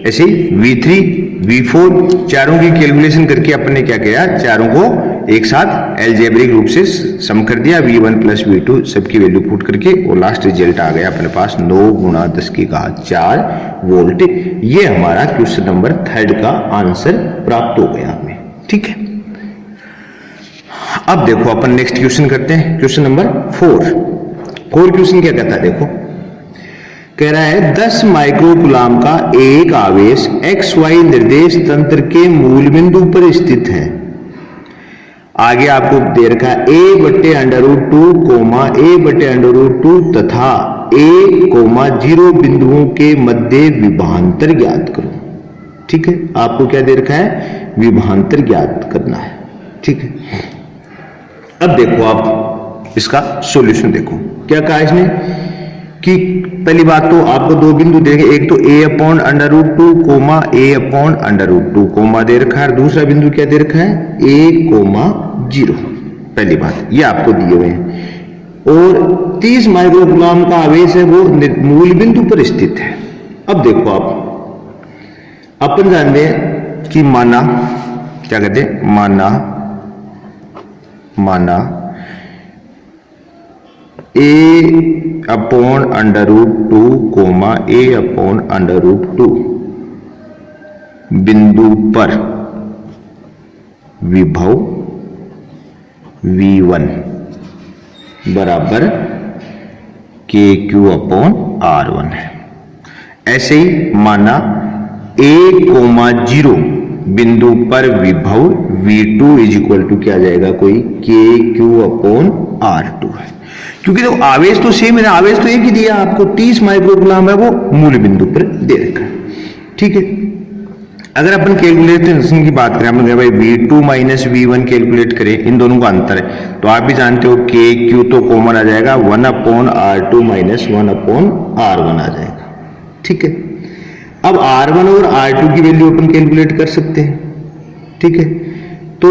ऐसे ही V3 V4 चारों की कैलकुलेशन करके अपन ने क्या किया, चारों को एक साथ अलजेब्रिक रूप से सम कर दिया, V1 प्लस V2 सबकी वैल्यू पुट करके, और लास्ट रिजल्ट आ गया अपने पास 9 × 10⁴ वोल्ट। ये हमारा क्वेश्चन नंबर 3 का आंसर प्राप्त हो गया हमें। ठीक है, अब देखो अपन नेक्स्ट क्वेश्चन करते हैं, क्वेश्चन नंबर 4 क्वेश्चन क्या कहता है, देखो कह रहा है 10 माइक्रोकूलाम का एक आवेश XY निर्देश तंत्र के मूल बिंदु पर स्थित है। आगे आपको दे रखा है A/√2, A/√2 तथा A, 0 बिंदुओं के मध्य विभवांतर ज्ञात करो। ठीक है, आपको क्या दे रखा है, विभवांतर ज्ञात करना है। ठीक है, अब देखो आप इसका सॉल्यूशन देखो, क्या कहा इसने कि पहली बात तो आपको 2 बिंदु देंगे, एक तो A/√2, A/√2 कोमा दे रखा है, और दूसरा बिंदु क्या दे रखा है, A, 0। पहली बात ये आपको दिए हुए हैं, और 30 माइक्रोकूलाम का आवेश है वो मूल बिंदु पर स्थित है। अब देखो आप अपन जानते हैं कि माना, क्या कहते हैं, माना A/√2, A/√2 बिंदु पर विभव V1 बराबर KQ/R1 है। ऐसे ही माना A, 0 बिंदु पर विभव V2 इज इक्वल टू क्या जाएगा, कोई KQ/R2 है। क्योंकि देखो आवेश तो सेम है, आवेश तो एक ही दिया आपको, 30 माइक्रोकूलाम है, वो मूल बिंदु पर दे रखा है। ठीक है, अगर अपन कैलकुलेशन की बात करें, अपन भाई V2 माइनस V1 कैलकुलेट करें, इन दोनों का अंतर है, तो आप भी जानते हो KQ तो कॉमन आ जाएगा, 1/R2 माइनस 1/R1 आ जाएगा। ठीक है, अब R1 और R2 की वैल्यू अपन कैलकुलेट कर सकते हैं। ठीक है, तो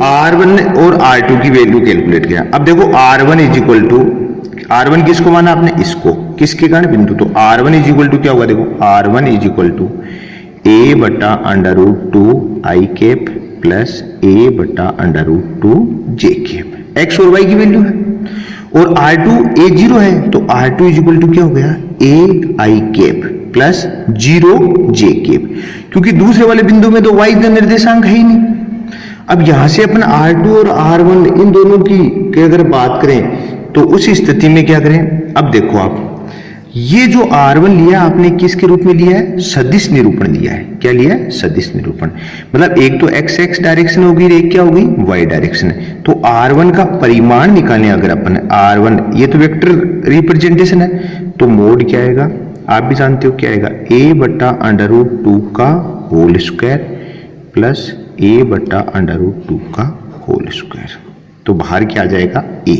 R1 और R2 की वैल्यू कैलकुलेट किया। अब देखो R1 is equal to, R1 किसको माना आपने, इसको, किसके कारण, बिंदु। तो R1 इज इक्वल टू क्या होगा, देखो R1 is equal to A/√2 I cap plus A/√2 J cap, x और वाई की वैल्यू है, और R2 A0 है, तो R2 इज इक्वल टू क्या हो गया, A I cap plus 0 J cap, क्योंकि दूसरे वाले बिंदु में तो y का निर्देशांक है ही नहीं। अब यहां से अपन R2 और R1 इन दोनों की अगर बात करें, तो उस स्थिति में क्या करें, अब देखो आप ये जो R1 लिया आपने किसके रूप में लिया है, सदिश निरूपण लिया है। क्या लिया है, सदिश निरूपण, मतलब एक तो x डायरेक्शन होगी, एक क्या होगी, y डायरेक्शन है। तो R1 का परिमाण निकालने अगर अपन R1, ये तो वेक्टर रिप्रेजेंटेशन है, तो मोड क्या आएगा, आप भी जानते हो क्या आएगा, A/√2 का होल स्क्वायर प्लस A/√2 का होल स्क्वायर। तो बाहर क्या आ जाएगा, A,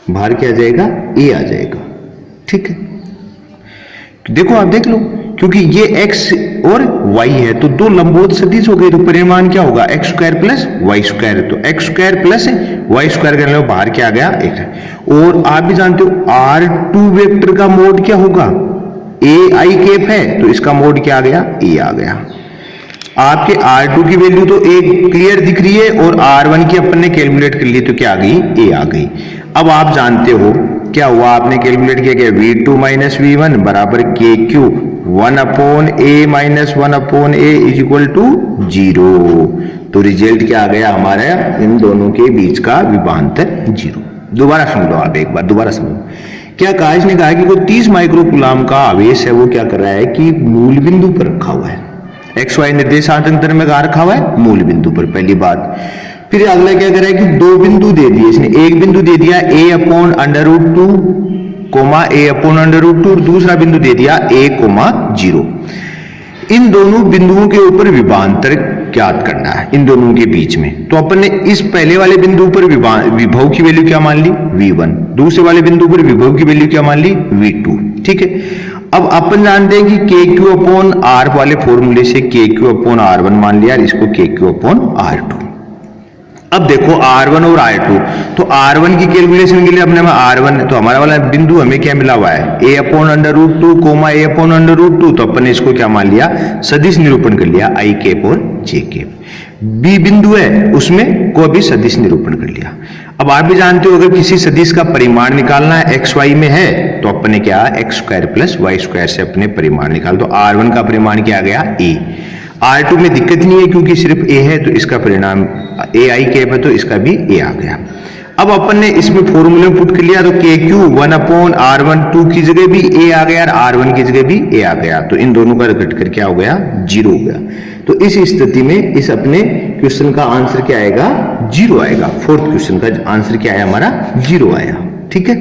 बाहर क्या आ जाएगा, A आ जाएगा। ठीक है, देखो आप देख लो, क्योंकि ये x और y है, तो दो लंबवत सदिश हो गए, तो परिमाण क्या होगा X square plus Y square. तो X square plus Y square करने में बाहर क्या आ गया एक। और आप भी जानते हो R2 वेक्टर का मोड क्या होगा ए आई कैप है, तो इसका मोड क्या आ गया ए आ गया। आपके R2 की वैल्यू तो एक क्लियर दिख रही है और R1 की अपन ने कैलकुलेट कर ली, तो क्या आ गई ए आ गई। अब आप जानते हो क्या हुआ, आपने कैलकुलेट किया क्या V2 माइनस V1 बराबर K Q 1 upon a minus 1 upon a is equal to 0। तो रिजल्ट क्या आ गया हमारा, इन दोनों के बीच का विभवांतर 0। दोबारा सुन लो आप एक बार, दोबारा समझो क्या कहा। इसने कहा कि वो 30 माइक्रोकूलम का आवेश है, वो क्या कर रहा है कि मूल बिंदु पर रखा हुआ है, एक्स वाई निर्देशांक में कहा रखा हुआ है मूल बिंदु पर, पहली बात। फिर अगला क्या कर रहा है कि दो बिंदु दे दिए इसने, एक बिंदु दे दिया a upon √2 comma a upon √2 और दूसरा बिंदु दे दिया a कोमा 0। इन दोनों बिंदुओं के ऊपर विभवांतर ज्ञात करना है इन दोनों के बीच में। तो अपन ने इस पहले वाले बिंदु पर विभव की वैल्यू क्या मान ली v1, दूसरे वाले बिंदु पर विभव की वैल्यू क्या मान ली v2। ठीक है, अब अपन जानते हैं कि के क्यू अपॉन आर वाले फॉर्मूले से के क्यू अपॉन R1 मान लिया, इसको के क्यू अपॉन R2। अब देखो R1 और R2, तो R1 की कैलकुलेशन के लिए अपने में R1, तो हमारा वाला बिंदु हमें क्या मिला हुआ है a upon √2 comma a upon √2, तो अपन ने इसको क्या मान लिया सदिश निरूपण कर लिया आई कैप और जे कैप। बी बिंदु है उसमें को भी सदिश निरूपण कर लिया। अब आप भी जानते हो अगर किसी सदिश का परिमाण निकालना है एक्स वाई में है, तो अपन ने क्या x square plus Y square से अपने परिमाण निकाल। तो R1 का परिमाण क्या आ गया ए। R2 में दिक्कत नहीं है क्योंकि सिर्फ ए है, तो इसका परिणाम ए आई कैप है, तो इसका भी ए आ गया। अब अपन ने इसमें फॉर्मूले में पुट कर लिया, तो के क्यू 1 अपॉन R1 2 की जगह भी ए आ गया और R1 की जगह भी ए आ गया, तो इन दोनों का घट कर क्या हो गया 0 हो गया। तो इस स्थिति में इस अपने क्वेश्चन का आंसर क्या आएगा 0 आएगा। फोर्थ क्वेश्चन का आंसर क्या आया हमारा 0 आया। ठीक है,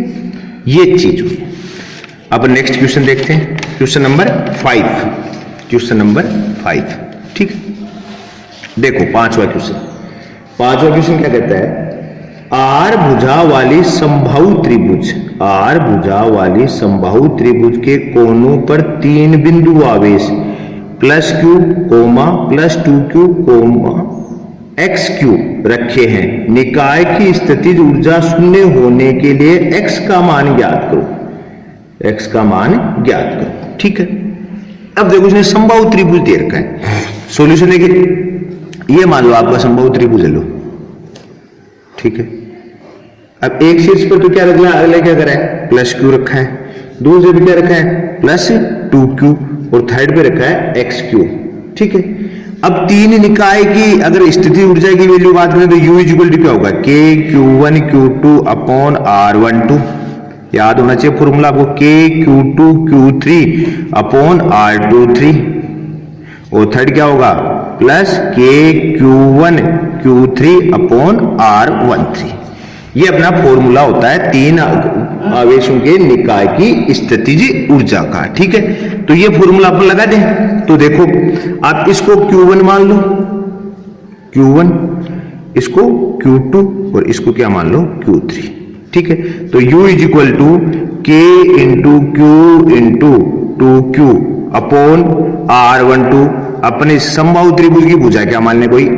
ये चीज हुई। अब नेक्स्ट क्वेश्चन देखते हैं, क्वेश्चन नंबर 5। क्वेश्चन नंबर 5, ठीक है, देखो पांचवा क्वेश्चन। पांचवा क्वेश्चन क्या कहता है, आर भुजा वाली समबाहु त्रिभुज, आर भुजा वाली समबाहु त्रिभुज के कोनों पर 3 बिंदु आवेश +q coma +2q coma xq रखे हैं। निकाय की स्थितिज ऊर्जा शून्य होने के लिए x का मान ज्ञात करो, x का मान ज्ञात करो। ठीक है, अब देखो इसने समबाहु त्रिभुज दे रखा है, सॉल्यूशन है कि ये मान लो आपका समबाहु त्रिभुज लो। ठीक है, अब एक शीर्ष पर तो क्या रखा है, अगले क्या करा है +q रखा है, दूसरे पे क्या रखा है +2q और थर्ड पे रखा है xq। ठीक है, अब तीन निकाय की अगर स्थिति ऊर्जा की वैल्यू बात करें तो u इक्वल टू क्या होगा k q1 q2 upon r12। याद होना चाहिए फॉर्मूला आपको, k q2 q3 upon r23। और थर्ड क्या होगा +k q1 q3 upon r13। ये अपना फॉर्मूला होता है तीन आवेशों के निकाय की स्थितिज ऊर्जा का। ठीक है, तो ये फॉर्मूला अपन लगा दें। तो देखो आप इसको Q1 मान लो, Q1, इसको Q2 और इसको क्या मान लो Q3। ठीक है, तो U is equal to K into Q into 2Q upon R12। अपने समबाहु त्रिभुज की भुजा क्या मान लें कोई L,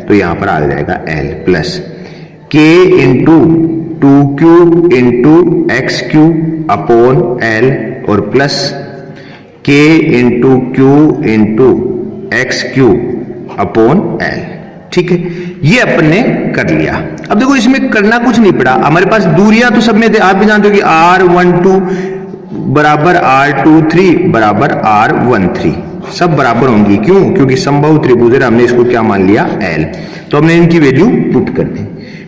तो यहां पर आ जाएगा L plus K into 2Q into XQ upon L और plus K into Q into XQ upon L। ठीक है, ये अपन ने कर लिया। अब देखो इसमें करना कुछ नहीं पड़ा, हमारे पास दूरियां तो सब में थे, आप भी जानते हो कि R12 बराबर R23 बराबर R13 सब बराबर होंगी। क्यों? क्योंकि समबाहु त्रिभुज है, हमने इसको क्या मान लिया L, तो हमने इनकी वैल्यू पुट कर दी।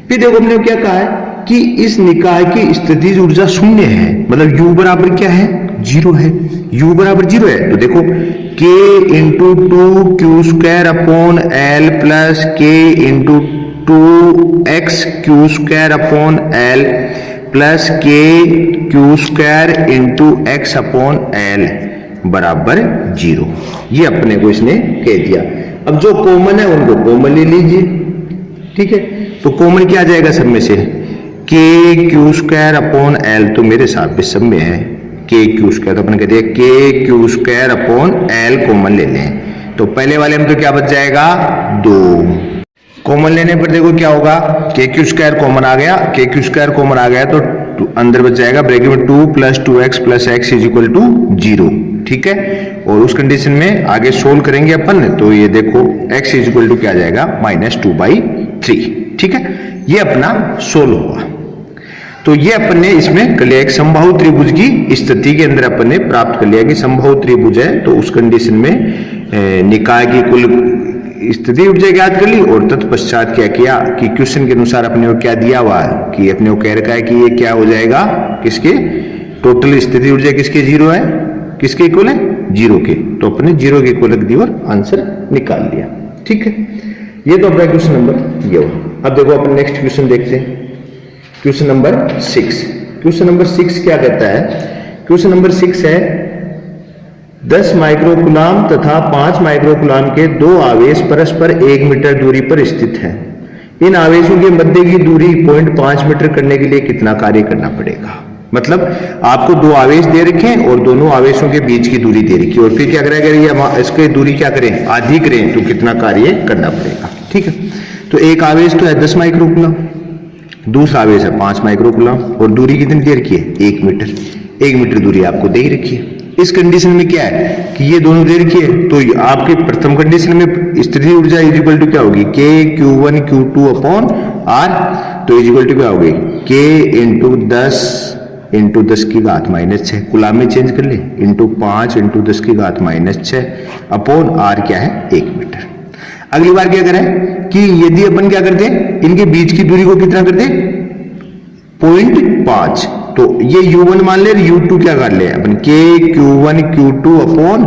फिर देखो हमने क्या कहा है कि इस निकाय की स्थितिज ऊर्जा शून्य है, मतलब U बराबर क्या है 0 है, U बराबर 0 है। तो देखो K into 2Q² upon L plus K into 2XQ² upon L plus KQ² into X upon L बराबर 0। ये अपने को इसने कह दिया। अब जो कॉमन है उनको कॉमन ले लीजिए। ठीक है, तो कॉमन क्या आ जाएगा सब में से KQ² अपॉन L, तो मेरे हिसाब पे सब में है के क्यू स्क्वायर, तो अपन कहते हैं के Q square upon L common ले लें तो पहले वाले में तो क्या बच जाएगा 2, कॉमन लेने पर देखो क्या होगा के क्यू स्क्वायर कॉमन आ गया, के क्यू स्क्वायर कॉमन आ गया तो अंदर बच जाएगा ब्रैकेट में 2 + 2x + x = 0, ठीक है। और उस कंडीशन में आगे सोल्व करेंगे अपन तो ये देखो x = क्या आ जाएगा -2/3, ठीक है। ये अपना सोल्व हुआ। तो ये अपन ने इसमें कर लिया एक समबाहु त्रिभुज की स्थिति के अंदर अपन ने प्राप्त कर लिया कि समबाहु त्रिभुज है तो उस कंडीशन में निकाय की कुल स्थिति ऊर्जा ज्ञात कर ली और तत्पश्चात क्या किया कि क्वेश्चन के अनुसार अपने को क्या दिया हुआ है कि अपने को कह रखा है कि ये क्या हो जाएगा किसके टोटल स्थिति ऊर्जा किसके 0 है, किसके इक्वल है 0 के, तो अपने 0 के इक्वल रख दी और आंसर निकाल लिया, ठीक है। ये तो अपना क्वेश्चन नंबर ये हुआ। अब देखो अपन नेक्स्ट क्वेश्चन देखते हैं, क्वेश्चन नंबर 6। क्वेश्चन नंबर 6 क्या कहता है, क्वेश्चन नंबर 6 है 10 माइक्रोकूलाम तथा 5 माइक्रोकूलाम के दो आवेश परस्पर 1 मीटर दूरी पर स्थित हैं। इन आवेशों के मध्य की दूरी 0.5 मीटर करने के लिए कितना कार्य करना पड़ेगा। मतलब आपको दो आवेश दे रखे हैं और दोनों आवेशों के बीच की दूरी दे रखी है और फिर क्या करेगा इसकी दूरी क्या करें आधी करें तो कितना कार्य करना पड़ेगा, ठीक है। तो एक आवेश तो है 10 माइक्रोकूलाम, दूसरा आवेश है 5 माइक्रोकूलाम और दूरी कितनी दे रखी है 1 मीटर, 1 मीटर दूरी आपको दे रखी है। इस कंडीशन में क्या है कि ये दोनों दे रखी है तो आपके प्रथम कंडीशन में स्थिति ऊर्जा इक्वल टू क्या होगी k q1 q2 upon r, तो इक्वल टू क्या होगी k × 10 × 10 की घात -6, कूलाम में चेंज कर ले इंटू 5 × 10 की घात -6 अपॉन r क्या है 1 मीटर। अगली बार क्या करें कि यदि अपन क्या करते हैं इनके बीच की दूरी को कितना करते 0.5, तो ये u1 मान ले u2 क्या कर ले अपन k q1 q2 upon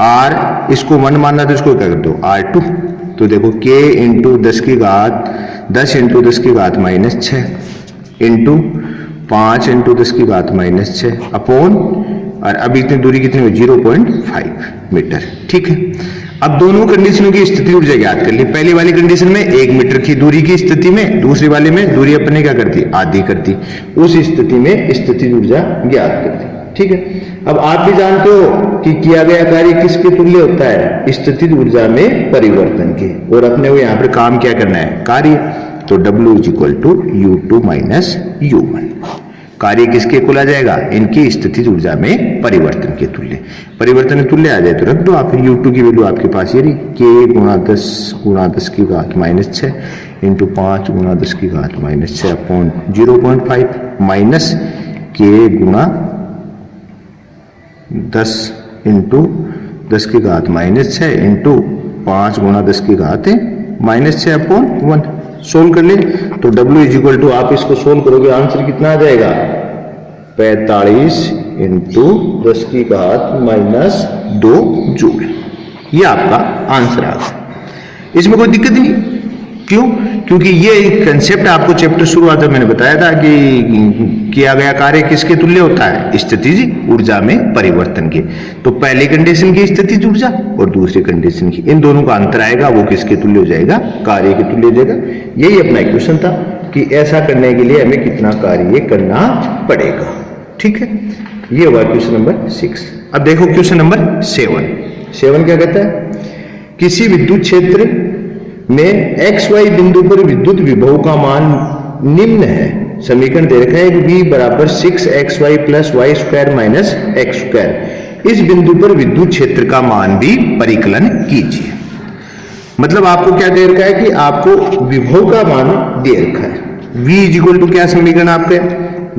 r, इसको 1 मानना तो इसको क्या कर दो r2, तो देखो k × 10 की घात 10 × 10 की घात -6 इंटू 5 × 10 की घात -6 अपॉन और अब इतनी दूरी कितनी हुई 0.5 मीटर, ठीक है। अब दोनों कंडीशनों की स्थिति ऊर्जा ज्ञात कर ली। पहली वाली कंडीशन में 1 मीटर की दूरी की स्थिति में, दूसरी वाले में दूरी अपने क्या करती आधी करती, उस स्थिति में स्थिति ऊर्जा ज्ञात करती, ठीक है। अब आप भी जानते हो कि किया गया कार्य किसके तुल्य होता है स्थिति ऊर्जा में परिवर्तन के, और अपने को यहाँ पर काम क्या करना है कार्य, तो W = U2 - U1, कार्य किसके इक्वल आ जाएगा इनकी स्थिति ऊर्जा में परिवर्तन के तुल्य, परिवर्तन तुल्य आ जाए तो रख दो आप, U2 की वैल्यू आपके पास ये रही k × 10 की घात -6 इंटू 5 × 10 की घात -6 अपॉन 0.5 माइनस k × 10 इंटू 10 की घात -6 इंटू 5 × 10 की घात -6 अपॉन 1। सोल्व कर ले तो W = आप इसको सोल्व करोगे आंसर कितना आ जाएगा 45 × 10 की घात -2 जूल, ये आपका आंसर आ गया। इसमें कोई दिक्कत नहीं, क्यों, क्योंकि ये कंसेप्ट आपको चैप्टर शुरुआत में मैंने बताया था कि किया गया कार्य किसके तुल्य होता है स्थितिज ऊर्जा में परिवर्तन के, तो पहली कंडीशन की स्थितिज ऊर्जा और दूसरी कंडीशन की, इन दोनों का अंतर आएगा वो किसके तुल्य हो जाएगा कार्य के तुल्य हो जाएगा। यही अपना इक्वेशन था कि ऐसा करने के लिए हमें कितना कार्य करना पड़ेगा, ठीक है। ये हुआ क्वेश्चन नंबर 6। अब देखो क्वेश्चन नंबर 7 क्या कहता है, किसी विद्युत क्षेत्र में XY बिंदु पर विद्युत विभव का मान निम्न है, समीकरण दे रखा है कि V = 6xy + y² - x²। इस बिंदु पर विद्युत क्षेत्र का मान भी परिकलन कीजिए। मतलब आपको क्या दे रखा है कि आपको विभव का मान दे रखा है। V = क्या समीकरण आपके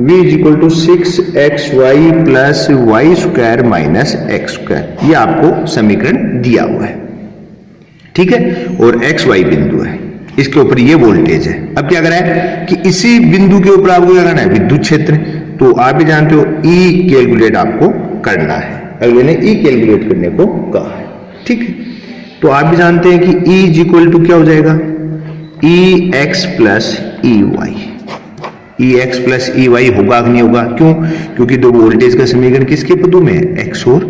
V = 6xy + y² - x², ये आपको समीकरण दिया हुआ है, ठीक है। और XY बिंदु है, इसके ऊपर ये वोल्टेज है। अब क्या करना है कि इसी बिंदु के ऊपर आपको क्या करना है विद्युत क्षेत्र, तो आप भी जानते हो E कैलकुलेट आपको करना है, अगले ने E कैलकुलेट करने को कहा है, ठीक है। तो आप भी जानते हैं कि E = क्या हो जाएगा EX + EY, EX + EY होगा कि नहीं होगा, क्यों, क्योंकि दो वोल्टेज का समीकरण किसके पदों में है X और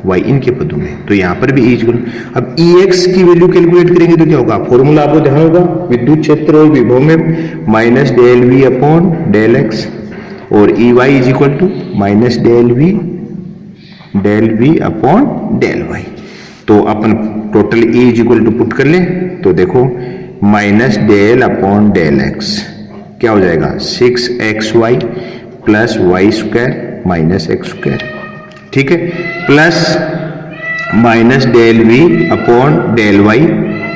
Y इनके पदों में, तो यहाँ पर भी E = अब EX की वैल्यू कैलकुलेट करेंगे तो क्या होगा, फॉर्मूला आपको ध्यान होगा विद्युत क्षेत्र और विभव में -del V/del X, और E Y is equal to minus del V upon del Y. तो अपन total E is equal to put कर ले तो देखो minus del upon del X क्या हो जाएगा 6xy plus Y square minus x square, ठीक है, plus minus del V upon del Y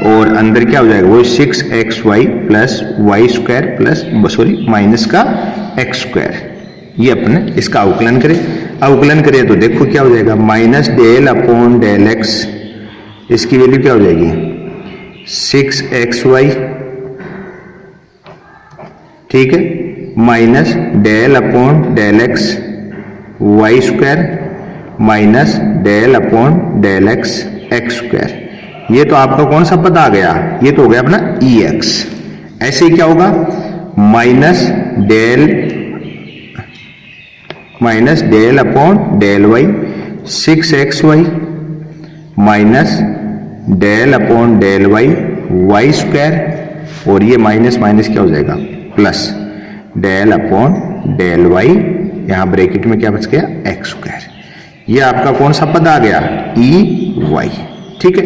और अंदर क्या हो जाएगा वो 6xy plus Y square plus minus का एक्स स्क्वायर। ये अपने इसका अवकलन करें तो देखो क्या हो जाएगा minus del upon del x, इसकी वैल्यू क्या हो जाएगी 6xy, ठीक है, minus del upon del x y square minus del upon del x x square. ये तो आपका कौन सा पद आ गया, ये तो हो गया अपना ई एक्स। ऐसे ही क्या होगा minus del upon del y 6xy minus del upon del y y square और ये माइनस माइनस क्या हो जाएगा plus del upon del y, यहां ब्रैकेट में क्या बच गया एक्स स्क्वायर। ये आपका कौन सा पद आ गया ई वाई, ठीक है।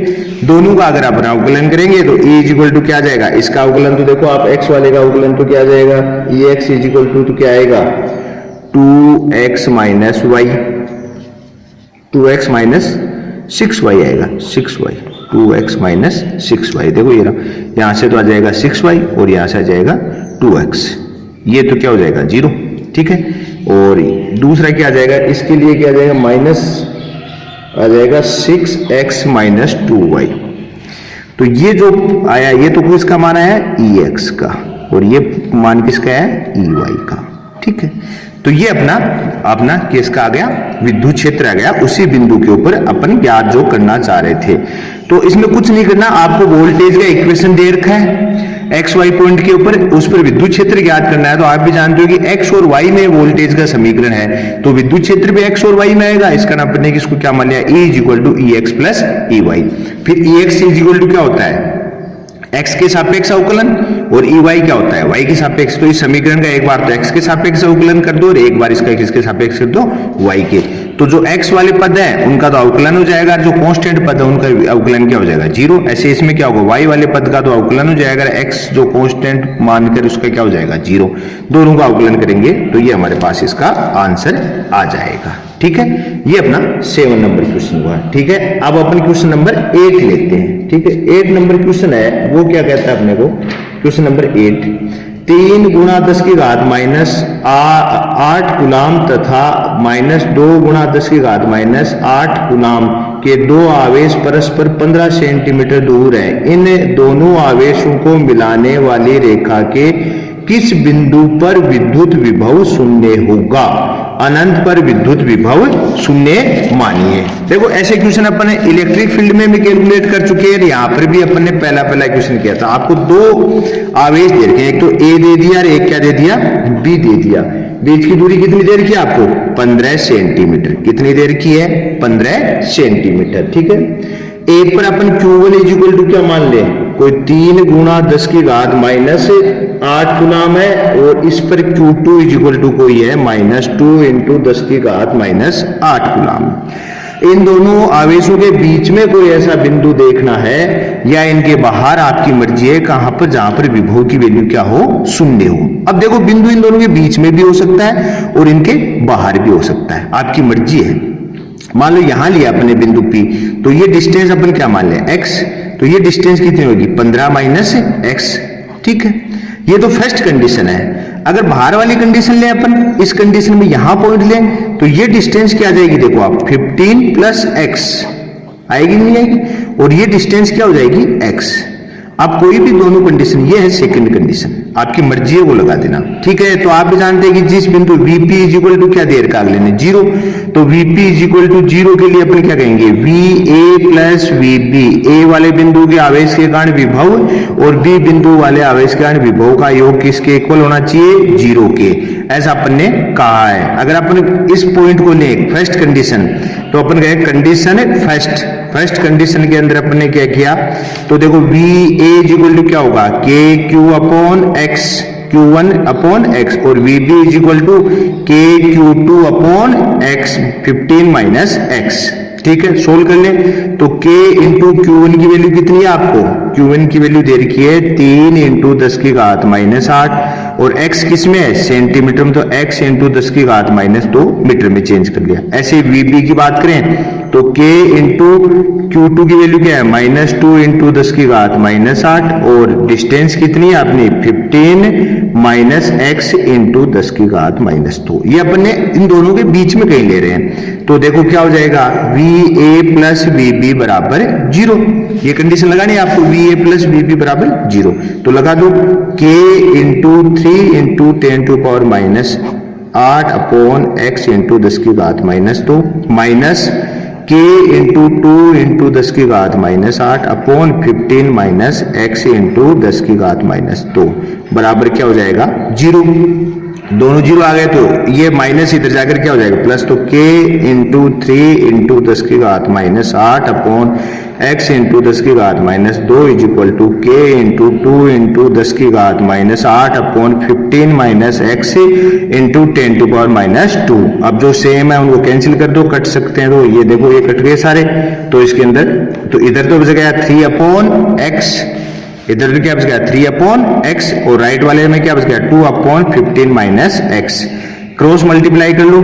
दोनों का अगर आप अवकलन करेंगे तो e इज इक्वल टू क्या आ जाएगा, इसका अवकलन तो देखो आप x वाले का अवकलन तो क्या आ जाएगा ई एक्स इज इक्वल टू तो क्या आएगा 2x minus Y 2x minus 6y आएगा 6y 2x माइनस 6y। देखो ये यहां से तो आ जाएगा 6y और यहां से आ जाएगा 2x, ये तो क्या हो जाएगा 0, ठीक है। और दूसरा क्या आ जाएगा, इसके लिए क्या आ जाएगा माइनस आ जाएगा 6x माइनस 2y। तो ये जो आया ये तो किसका मान है ई एक्स का और ये मान किसका है ई वाई का, ठीक है। तो ये अपना किसका आ गया विद्युत क्षेत्र आ गया उसी बिंदु के ऊपर अपन ज्ञात जो करना चाह रहे थे। तो इसमें कुछ नहीं करना, आपको वोल्टेज का इक्वेशन दे रखा है एक्स वाई पॉइंट के ऊपर, उस पर विद्युत क्षेत्र ज्ञात करना है। तो आप भी जानते हो कि एक्स और वाई में वोल्टेज का समीकरण है तो विद्युत क्षेत्र भी एक्स और वाई में आएगा। इसका नाम अपने किसको क्या मान लिया E is equal to E x plus E y. फिर E x is equal to क्या होता है x के सापेक्ष अवकलन और ई वाई क्या होता है y के सापेक्ष। तो इस समीकरण का एक बार तो x के सापेक्ष अवकलन कर दो और एक बार इसका किसके सापेक्ष कर दो y के। तो जो x वाले पद है उनका तो अवकलन हो जाएगा, जो कांस्टेंट पद है उनका अवकलन क्या हो जाएगा 0। ऐसे इसमें क्या होगा y वाले पद का तो अवकलन हो जाएगा, x जो कांस्टेंट मानकर उसका क्या हो जाएगा 0। दोनों का अवकलन करेंगे तो ये हमारे पास इसका आंसर आ जाएगा, ठीक है। ये अपना 7 नंबर क्वेश्चन हुआ, ठीक है। अब अपन क्वेश्चन नंबर 8 लेते हैं, ठीक है। 8 नंबर क्वेश्चन है वो क्या कहता है अपने को, क्वेश्चन नंबर 8 3 गुणा 10 की घात माइनस 8 कूलाम तथा माइनस 2 गुणा 10 की घात माइनस 8 कूलाम के दो आवेश परस्पर 15 सेंटीमीटर दूर है। इन दोनों आवेशों को मिलाने वाली रेखा के किस बिंदु पर विद्युत विभव शून्य होगा। अनंत पर विद्युत विभव शून्य मानिए। देखो ऐसे क्वेश्चन अपन ने इलेक्ट्रिक फील्ड में भी कैलकुलेट कर चुके हैं, यहाँ पर भी अपन ने पहला क्वेश्चन किया था। आपको दो आवेश दे रखे हैं, एक तो ए दे दिया और एक क्या दे दिया बी दे दिया। बीच की दूरी कितनी दे रखी है आपको 15 सेंटीमीटर। कितनी दे रखी है 15 सेंटीमीटर, ठीक है। एक पर अपन Q1 इज इक्वल टू क्या मान ले, कोई 3 गुणा 10 की घात माइनस 8 कूलाम है और इस पर Q2 इज इक्वल टू कोई है माइनस 2 इंटू 10 की घात माइनस 8 कूलाम। इन दोनों आवेशों के बीच में कोई ऐसा बिंदु देखना है या इनके बाहर, आपकी मर्जी है कहां पर, जहां पर विभव की वैल्यू क्या हो शून्य हो। अब देखो बिंदु इन दोनों के बीच में भी हो सकता है और इनके बाहर भी हो सकता है, आपकी मर्जी है। मान लो यहां लिया अपने बिंदु P, तो ये डिस्टेंस अपन क्या मान ले x, तो ये डिस्टेंस कितनी होगी 15 माइनस x, ठीक है। ये तो फर्स्ट कंडीशन है। अगर बाहर वाली कंडीशन ले अपन, इस कंडीशन में यहां पॉइंट ले तो ये डिस्टेंस क्या आ जाएगी, देखो आप 15 प्लस x आएगी नहीं आएगी, और ये डिस्टेंस क्या हो जाएगी x। अब कोई भी दोनों कंडीशन, ये है सेकंड कंडीशन, आपकी मर्जी है वो लगा देना, ठीक है। तो आप भी जानते हैं कि जिस बिंदु Vp इज इक्वल टू क्या दे रखा अगले ने 0, तो Vp इज इक्वल टू 0 के लिए अपन क्या कहेंगे Va प्लस Vb। ए वाले बिंदु के आवेश के कारण विभव और बी बिंदु वाले आवेश के कारण विभव का योग किसके इक्वल होना चाहिए 0 के, ऐसा अपन ने कहा है। अगर अपन इस पॉइंट को ले फर्स्ट कंडीशन, तो अपन कहे कंडीशन फर्स्ट कंडीशन के अंदर अपन ने क्या किया, तो देखो Va इज इक्वल टू क्या होगा K Q upon x, Q1 upon x और VB is equal to K Q2 upon x 15 minus x। ठीक है, सोल्व कर लें तो K इंटू Q1 की वैल्यू कितनी है आपको, Q1 की वैल्यू दे रखी है 3 इंटू 10 की घात माइनस 8 और x किस में है सेंटीमीटर में, तो x इंटू 10 की घात माइनस 2 मीटर में चेंज कर लिया। ऐसे VB की बात करें तो K इंटू Q2 की वैल्यू क्या है माइनस 2 इंटू 10 की घात माइनस 8 और डिस्टेंस कितनी है अपनी 15 माइनस x इंटू 10 की घात माइनस 2। ये अपने इन दोनों के बीच में कहीं ले रहे हैं तो देखो क्या हो जाएगा VA प्लस VB बराबर 0। ये कंडीशन लगानी है आपको, VA प्लस VB बराबर 0। तो लगा दो K into 3 into 10 to power minus 8 upon x into 10 की घात minus 2 minus K into 2 into 10 की घात minus 8 upon 15 minus x into 10 की घात माइनस 2 बराबर क्या हो जाएगा 0। दोनों 0 आ गए तो ये माइनस इधर जाकर क्या हो जाएगा प्लस, तो K इंटू 3 इंटू 10 की घात माइनस 8 अपॉन x इंटू 10 की घात minus 2 is equal to K into 2 into 10 की घात minus 8 upon 15 minus x into 10 to power minus 2। अब जो सेम है उनको कैंसिल कर दो, कट सकते हैं तो ये देखो ये कट गए सारे, तो इसके अंदर तो इधर तो बच गया 3 अपॉन x, इधर भी क्या बच गया 3 अपॉन x और राइट वाले में क्या बच गया 2 upon 15 minus x। Cross multiply कर लो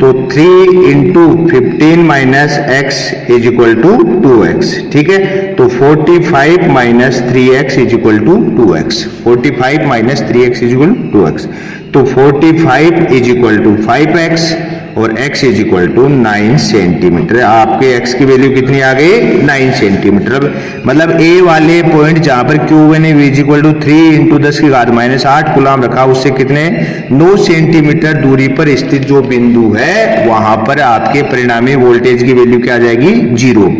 तो 3 into 15 minus x is equal to 2x। ठीक है, तो 45 minus 3x is equal to 2x। 45 minus 3x is equal to 2x, तो 45 इज इक्वल टू 5x और x is equal to 9 centimetre. आपके x की वैल्यू कितनी आ गई 9 सेंटीमीटर। मतलब A वाले पॉइंट जहां पर Q1 is equal to 3 into 10 की घात माइनस 8 कूलम रखा, उससे कितने 9 सेंटीमीटर दूरी पर स्थित जो बिंदु है वहां पर आपके परिणामी वोल्टेज की वैल्यू क्या आ जाएगी 0।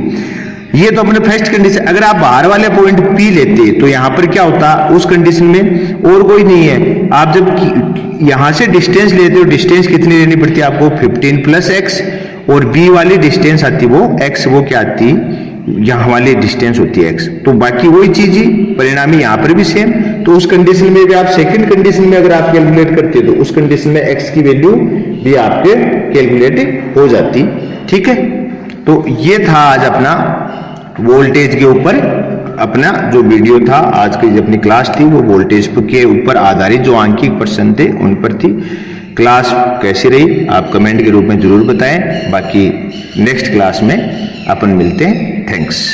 ये तो अपने फर्स्ट कंडीशन। अगर आप बाहर वाले पॉइंट P लेते तो यहां पर क्या होता, उस कंडीशन में और कोई नहीं है, आप जब यहां से डिस्टेंस लेते हो डिस्टेंस कितनी लेनी पड़ती है आपको 15 प्लस x और B वाली डिस्टेंस आती वो x, वो क्या आती यहाँ वाली डिस्टेंस होती है x। तो बाकी वही चीज ही परिणामी यहाँ पर भी सेम। तो उस कंडीशन में भी आप सेकंड कंडीशन में अगर आप कैलकुलेट करते तो उस कंडीशन में x की वैल्यू भी आपके कैलकुलेट हो जाती। ठीक है, तो ये था आज अपना वोल्टेज के ऊपर अपना जो वीडियो था। आज की जो अपनी क्लास थी वो वोल्टेज के ऊपर आधारित जो आंकिक प्रश्न थे उन पर थी। क्लास कैसी रही आप कमेंट के रूप में जरूर बताएं। बाकी नेक्स्ट क्लास में अपन मिलते हैं। थैंक्स।